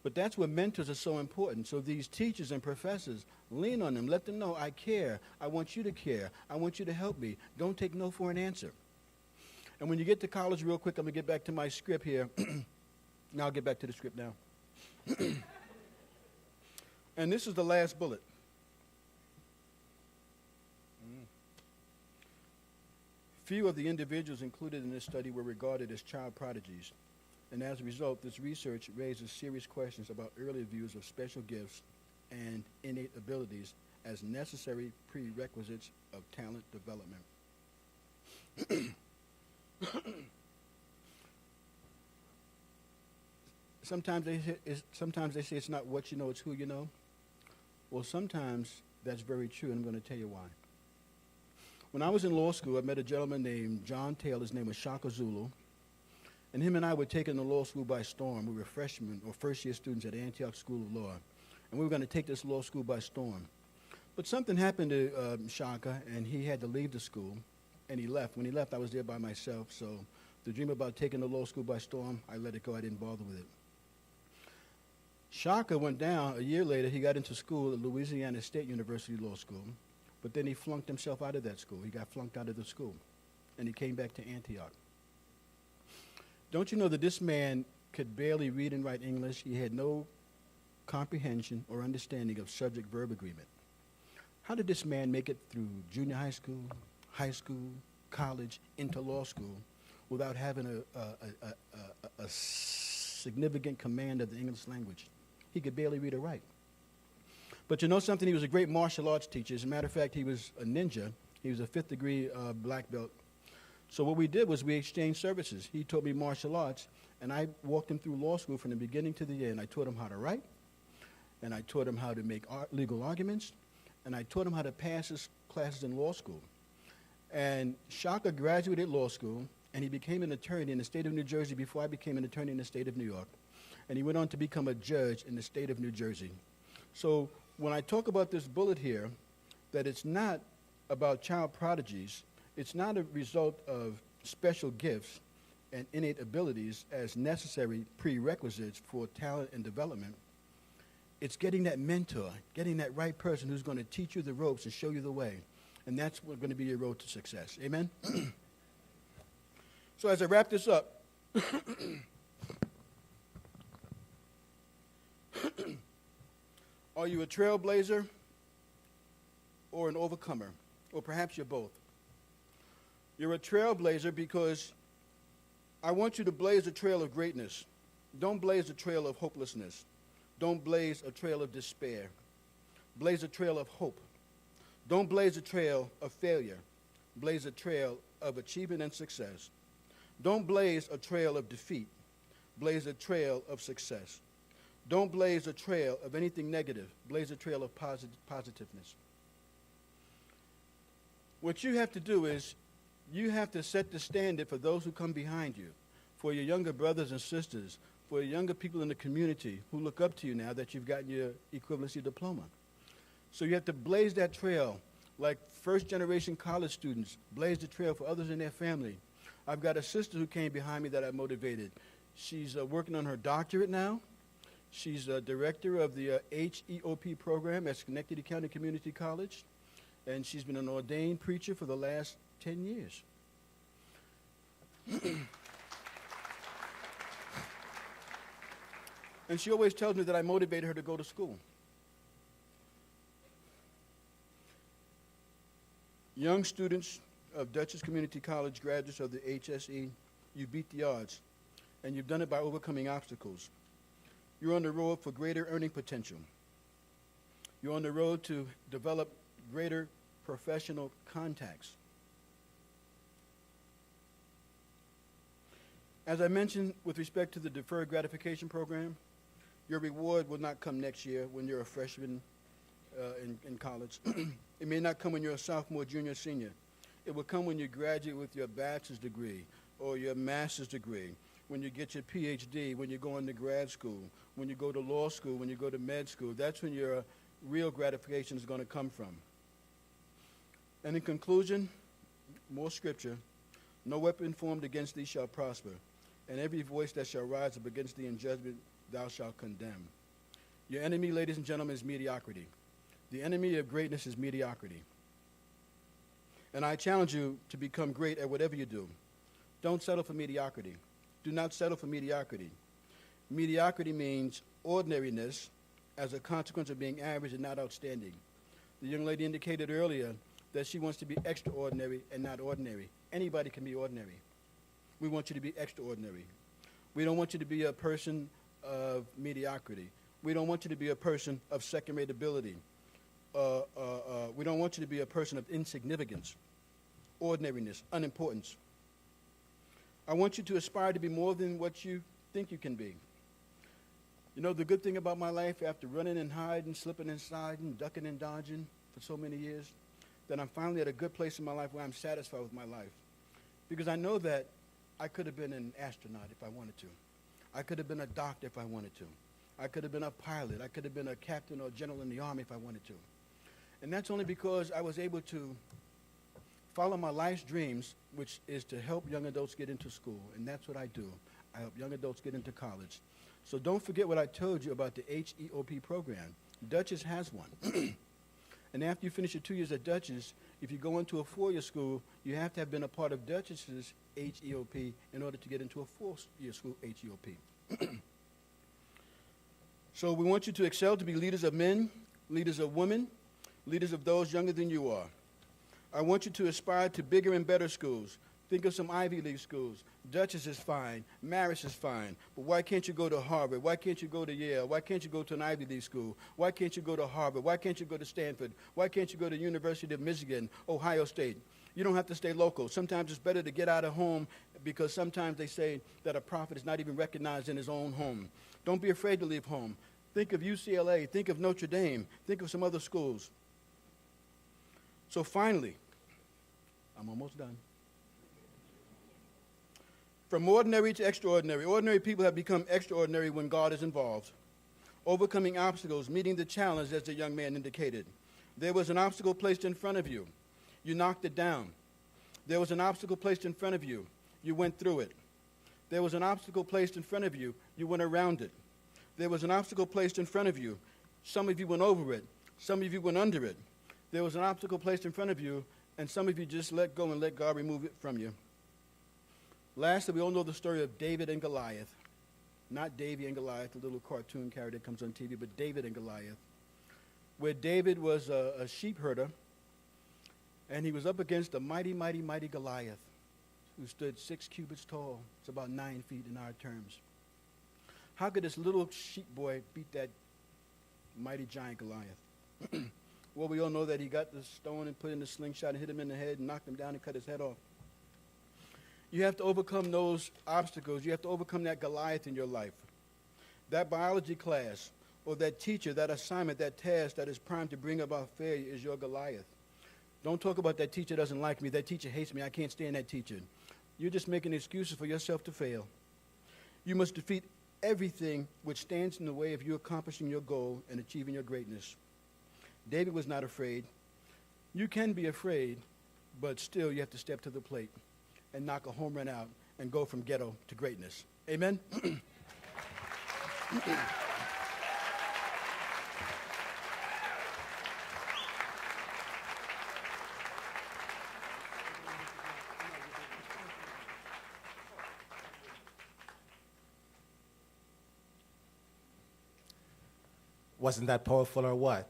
But that's where mentors are so important. So these teachers and professors, lean on them. Let them know, I care. I want you to care. I want you to help me. Don't take no for an answer. And when you get to college, real quick, I'm going to get back to my script here. Now I'll get back to the script now. And this is the last bullet. Few of the individuals included in this study were regarded as child prodigies. And as a result, this research raises serious questions about early views of special gifts and innate abilities as necessary prerequisites of talent development. Sometimes they say it's not what you know, it's who you know. Well, sometimes that's very true, and I'm going to tell you why. When I was in law school, I met a gentleman named John Taylor. His name was Shaka Zulu. And him and I were taking the law school by storm. We were freshmen or first-year students at Antioch School of Law. And we were going to take this law school by storm. But something happened to Shaka, and he had to leave the school, and he left. When he left, I was there by myself, so the dream about taking the law school by storm, I let it go. I didn't bother with it. Shaka went down. A year later, he got into school at Louisiana State University Law School, but then he flunked himself out of that school. He got flunked out of the school, and he came back to Antioch. Don't you know that this man could barely read and write English? He had no comprehension or understanding of subject-verb agreement. How did this man make it through junior high school, college, into law school without having a significant command of the English language? He could barely read or write. But you know something? He was a great martial arts teacher. As a matter of fact, he was a ninja. He was a 5th degree black belt. So what we did was we exchanged services. He taught me martial arts, and I walked him through law school from the beginning to the end. I taught him how to write, and I taught him how to make legal arguments, and I taught him how to pass his classes in law school. And Shaka graduated law school, and he became an attorney in the state of New Jersey before I became an attorney in the state of New York. And he went on to become a judge in the state of New Jersey. So when I talk about this bullet here, that it's not about child prodigies, it's not a result of special gifts and innate abilities as necessary prerequisites for talent and development. It's getting that mentor, getting that right person who's going to teach you the ropes and show you the way. And that's what's going to be your road to success. Amen? So as I wrap this up, are you a trailblazer or an overcomer? Or perhaps you're both. You're a trailblazer because I want you to blaze a trail of greatness. Don't blaze a trail of hopelessness. Don't blaze a trail of despair. Blaze a trail of hope. Don't blaze a trail of failure. Blaze a trail of achievement and success. Don't blaze a trail of defeat. Blaze a trail of success. Don't blaze a trail of anything negative. Blaze a trail of positiveness. What you have to do is you have to set the standard for those who come behind you, for your younger brothers and sisters, for your younger people in the community who look up to you now that you've gotten your equivalency diploma. So you have to blaze that trail like first-generation college students blaze the trail for others in their family. I've got a sister who came behind me that I motivated. She's working on her doctorate now. She's a director of the HEOP program at Schenectady County Community College, and she's been an ordained preacher for the last 10 years. And she always tells me that I motivated her to go to school. Young students of Dutchess Community College, graduates of the HSE, you beat the odds, and you've done it by overcoming obstacles. You're on the road for greater earning potential. You're on the road to develop greater professional contacts. As I mentioned with respect to the deferred gratification program, your reward will not come next year when you're a freshman in college. It may not come when you're a sophomore, junior, senior. It will come when you graduate with your bachelor's degree or your master's degree, when you get your PhD, when you go into grad school, when you go to law school, when you go to med school. That's when your real gratification is going to come from. And in conclusion, more scripture, no weapon formed against thee shall prosper, and every voice that shall rise up against thee in judgment thou shalt condemn. Your enemy, ladies and gentlemen, is mediocrity. The enemy of greatness is mediocrity. And I challenge you to become great at whatever you do. Don't settle for mediocrity. Do not settle for mediocrity. Mediocrity means ordinariness as a consequence of being average and not outstanding. The young lady indicated earlier that she wants to be extraordinary and not ordinary. Anybody can be ordinary. We want you to be extraordinary. We don't want you to be a person of mediocrity. We don't want you to be a person of second-rate ability. We don't want you to be a person of insignificance, ordinariness, unimportance. I want you to aspire to be more than what you think you can be. You know, the good thing about my life, after running and hiding, slipping and sliding, ducking and dodging for so many years, that I'm finally at a good place in my life where I'm satisfied with my life. Because I know that I could have been an astronaut if I wanted to. I could have been a doctor if I wanted to. I could have been a pilot. I could have been a captain or general in the Army if I wanted to. And that's only because I was able to follow my life's dreams, which is to help young adults get into school. And that's what I do. I help young adults get into college. So don't forget what I told you about the HEOP program. Dutchess has one. And after you finish your 2 years at Dutchess, if you go into a four-year school, you have to have been a part of Dutchess's HEOP in order to get into a four-year school HEOP. So we want you to excel to be leaders of men, leaders of women, leaders of those younger than you are. I want you to aspire to bigger and better schools. Think of some Ivy League schools. Dutchess is fine. Marist is fine. But why can't you go to Harvard? Why can't you go to Yale? Why can't you go to an Ivy League school? Why can't you go to Harvard? Why can't you go to Stanford? Why can't you go to University of Michigan, Ohio State? You don't have to stay local. Sometimes it's better to get out of home because sometimes they say that a prophet is not even recognized in his own home. Don't be afraid to leave home. Think of UCLA. Think of Notre Dame. Think of some other schools. So finally, I'm almost done. From ordinary to extraordinary, ordinary people have become extraordinary when God is involved. Overcoming obstacles, meeting the challenge, as the young man indicated. There was an obstacle placed in front of you. You knocked it down. There was an obstacle placed in front of you. You went through it. There was an obstacle placed in front of you. You went around it. There was an obstacle placed in front of you. Some of you went over it. Some of you went under it. There was an obstacle placed in front of you, and some of you just let go and let God remove it from you. Lastly, we all know the story of David and Goliath. Not Davy and Goliath, the little cartoon character that comes on TV, but David and Goliath, where David was a sheep herder, and he was up against a mighty, mighty, mighty Goliath, who stood 6 cubits tall. It's about 9 feet in our terms. How could this little sheep boy beat that mighty giant Goliath? Well, we all know that he got the stone and put in the slingshot and hit him in the head and knocked him down and cut his head off. You have to overcome those obstacles. You have to overcome that Goliath in your life. That biology class or that teacher, that assignment, that task that is primed to bring about failure is your Goliath. Don't talk about that teacher doesn't like me, that teacher hates me, I can't stand that teacher. You're just making excuses for yourself to fail. You must defeat everything which stands in the way of you accomplishing your goal and achieving your greatness. David was not afraid. You can be afraid, but still you have to step to the plate and knock a home run out and go from ghetto to greatness. Amen? Wasn't that powerful or what?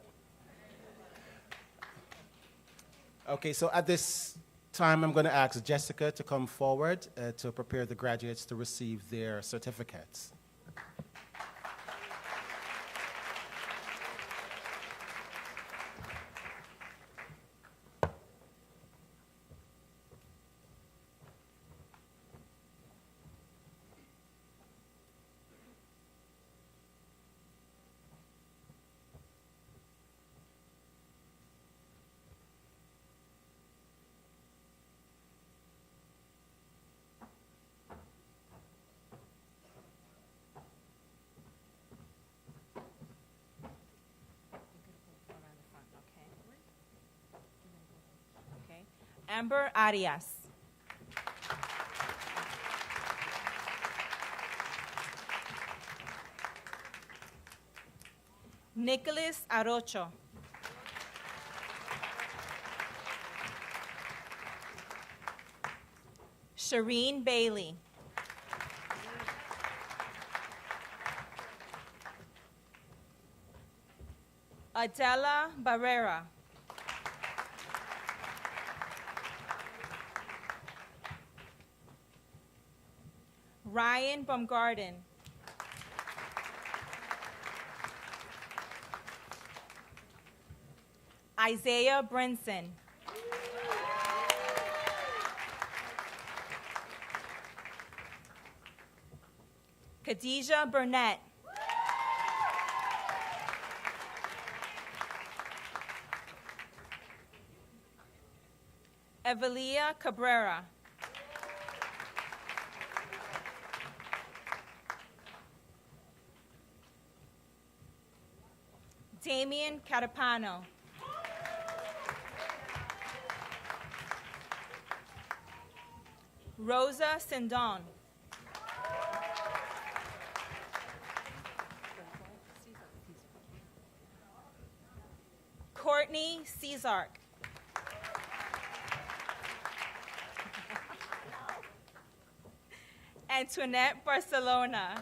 Okay, so at this time, I'm going to ask Jessica to come forward to prepare the graduates to receive their certificates. Amber Arias. Nicholas Arocho. Shireen Bailey. Adela Barrera. Ryan Baumgarten. Isaiah Brinson. Khadijah Burnett. Evelia Cabrera. Damian Catapano. Rosa Sindon. Courtney Cesark. Antoinette Barcelona.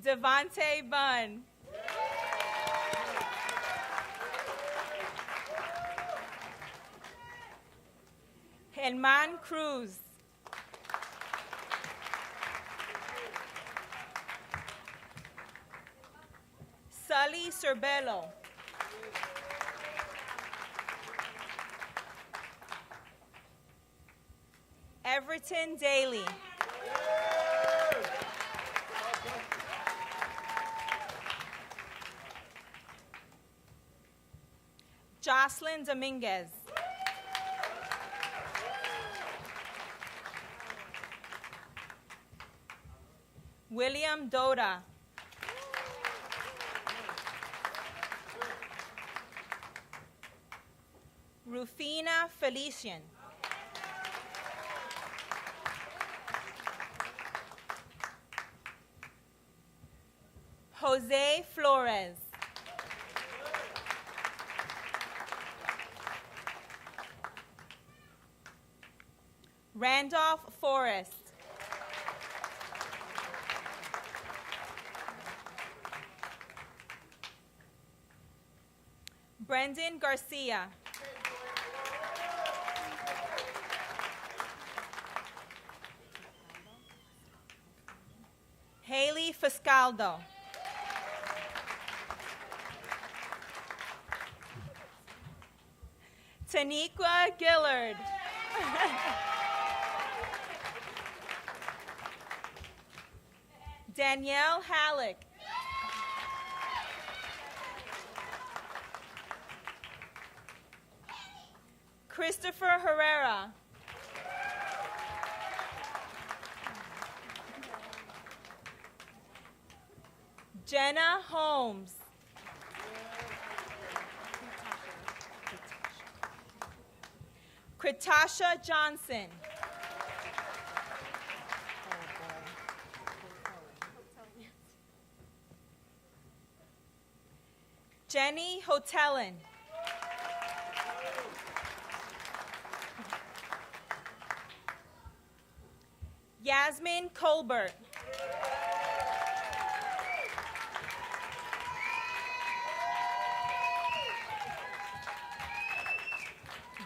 Devontae Bunn. Germán Cruz. Sully Cerbelo. Everton Daly. Jocelyn Dominguez. William Doda. Rufina Felician. Jose Flores. Randolph Forrest. Brendan Garcia. Haley Fiscaldo. Taniqua Gillard. Danielle Halleck. Christopher Herrera. Jenna Holmes. Kritasha Johnson. Jenny Hotelin. Yasmin Colbert.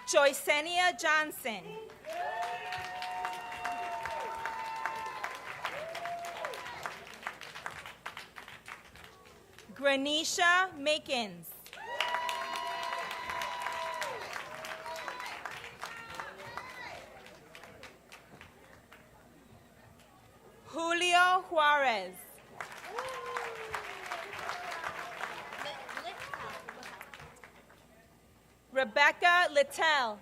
Joycenia Johnson. Granisha Makins. Julio Juarez. Rebecca Littell.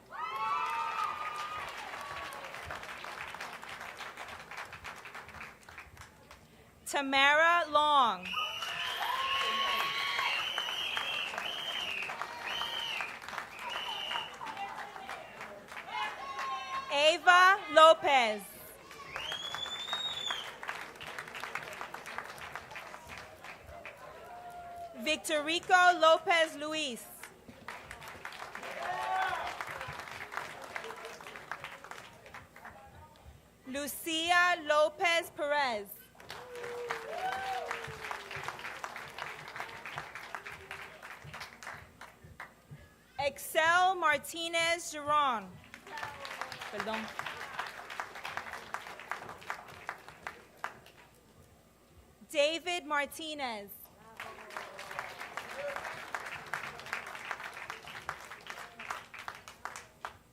Tamara Long. Ava Lopez. Victorico Lopez Luis. Lucia Lopez Perez. Excel Martinez Giron. Perdón. David Martinez.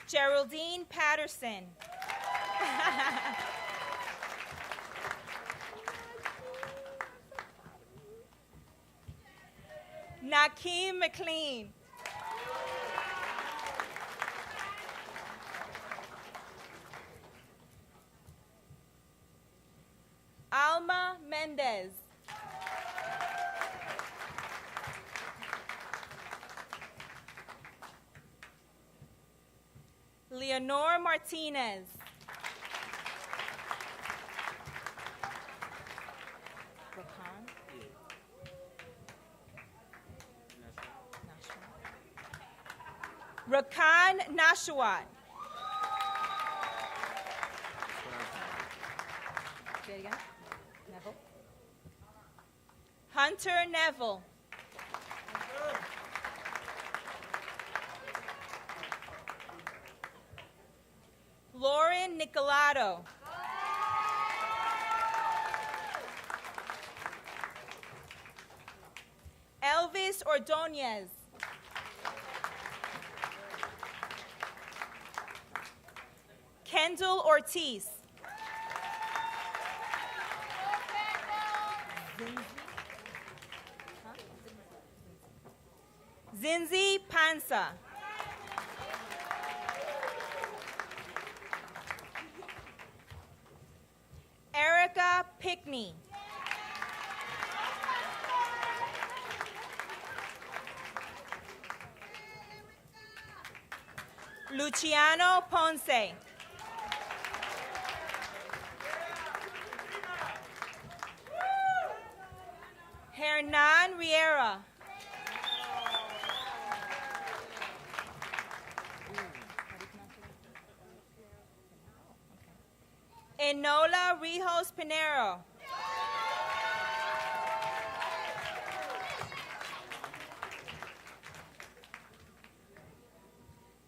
Geraldine Patterson. Nakeem McLean. Alma Mendez. Lenore Martinez. Rakan Nashawat. Say it again. Neville. Hunter Neville. Lauren Nicolato. Elvis Ordonez. Kendall Ortiz. Zinzi Panza. Erica Pickney. Luciano Ponce. Hernan Riera. Enola Rijos Pinero.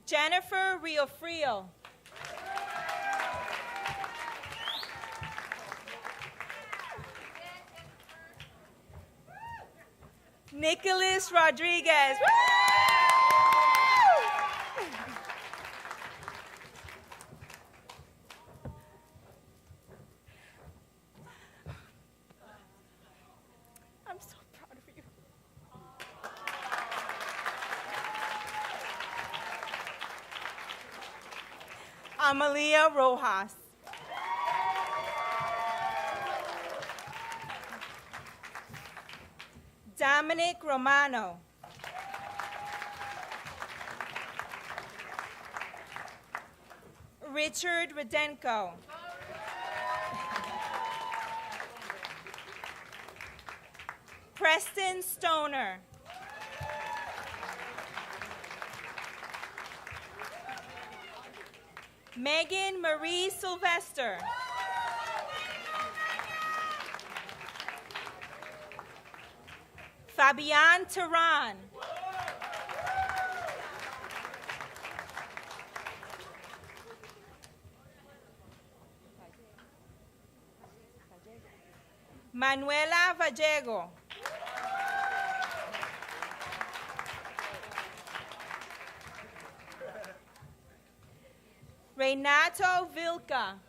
Jennifer Riofrio. Nicholas Rodriguez. I'm so proud of you. Amalia Rojas. Dominic Romano. Richard Rodenko. Preston Stoner. Megan Marie Sylvester. Fabian Tehran. Manuela Vallego. Renato Vilca.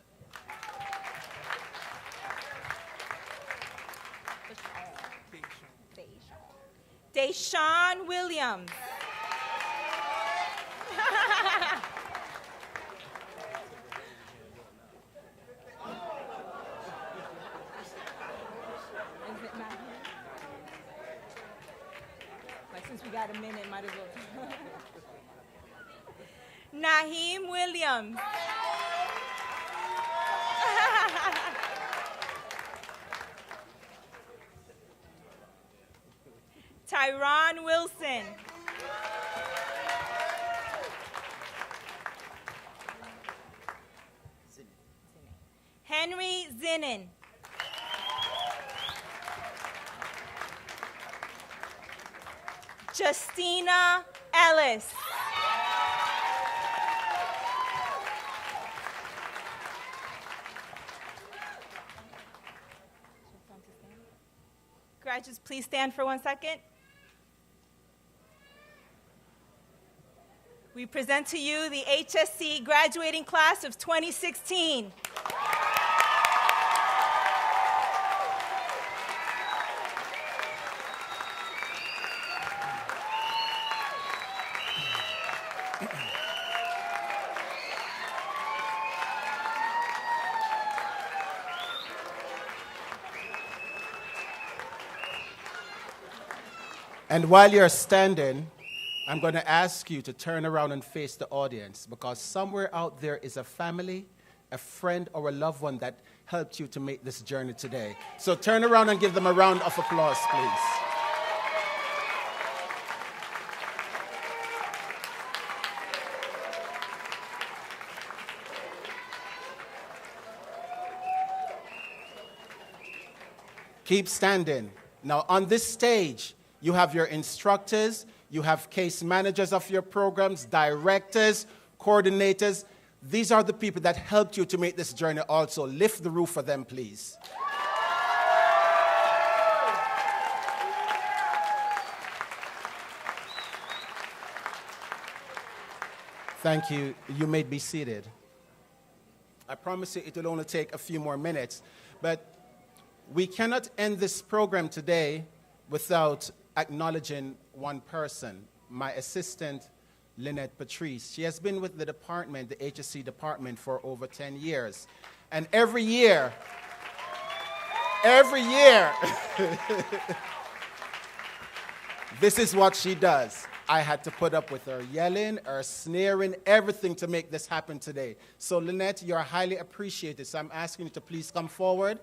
Deshaun Williams. Like, since we got a minute, might as well. Naheem Williams. Tyron Wilson. Henry Zinnin. Justina Ellis. Graduates, please stand for 1 second. We present to you the HSE graduating class of 2016. And while you're standing, I'm going to ask you to turn around and face the audience, because somewhere out there is a family, a friend, or a loved one that helped you to make this journey today. So turn around and give them a round of applause, please. Keep standing. Now, on this stage, you have your instructors, you have case managers of your programs, directors, coordinators. These are the people that helped you to make this journey also. Lift the roof for them, please. Thank you. You may be seated. I promise you it will only take a few more minutes, but we cannot end this program today without acknowledging one person, my assistant, Lynette Patrice. She has been with the department, the HSE department, for over 10 years. And every year, this is what she does. I had to put up with her yelling, her sneering, everything to make this happen today. So Lynette, you're highly appreciated. So I'm asking you to please come forward.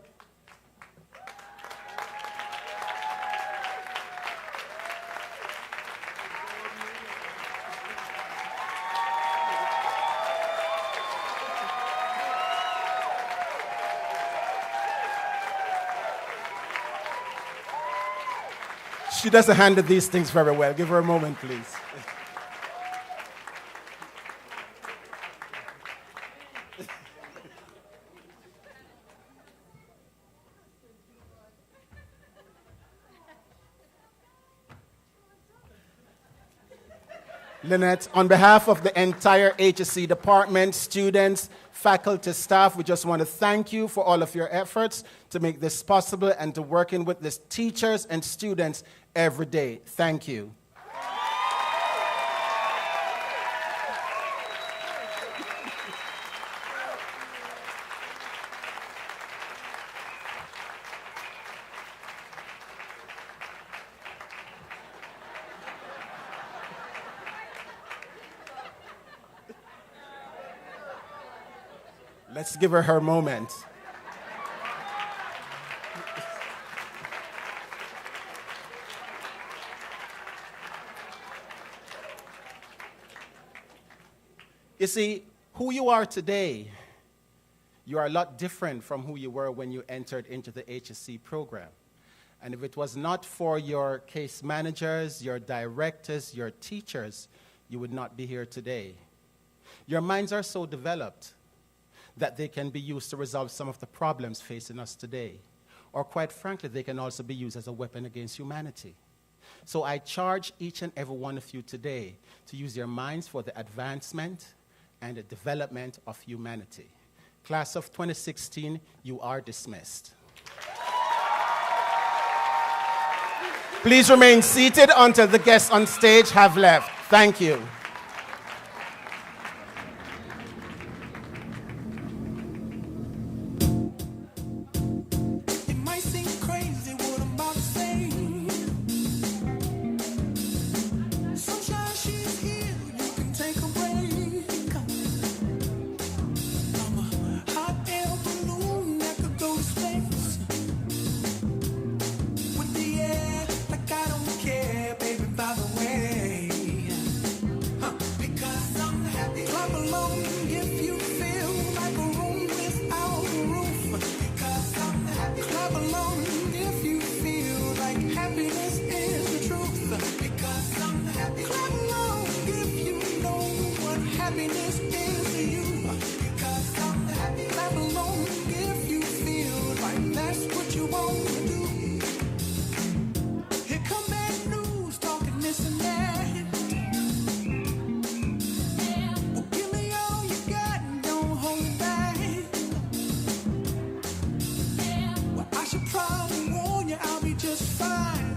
She doesn't handle these things very well. Give her a moment, please. Lynette, on behalf of the entire HSE department, students, faculty, staff, we just want to thank you for all of your efforts to make this possible and to working with the teachers and students every day. Thank you. Let's give her her moment. You see, who you are today, you are a lot different from who you were when you entered into the HSE program. And if it was not for your case managers, your directors, your teachers, you would not be here today. Your minds are so developed that they can be used to resolve some of the problems facing us today. Or quite frankly, they can also be used as a weapon against humanity. So I charge each and every one of you today to use your minds for the advancement and the development of humanity. Class of 2016, you are dismissed. Please remain seated until the guests on stage have left. Thank you. It might seem crazy what I'm about to say. Sunshine, she's here, you can take a break. I'm a hot air balloon that could go to space. With the air, like I don't care, baby, by the way. Because I'm happy. Clap along if you feel like a room without a roof. Because I'm happy. Clap along if you feel like happiness is the truth. Because I'm happy. Clap along if you know what happiness is to you. Because I'm happy. Clap along if you feel like that's what you want to do. Here come bad news, talking this and that. Well, give me all you got and don't hold it back. Well, I should probably warn you, I'll be just fine.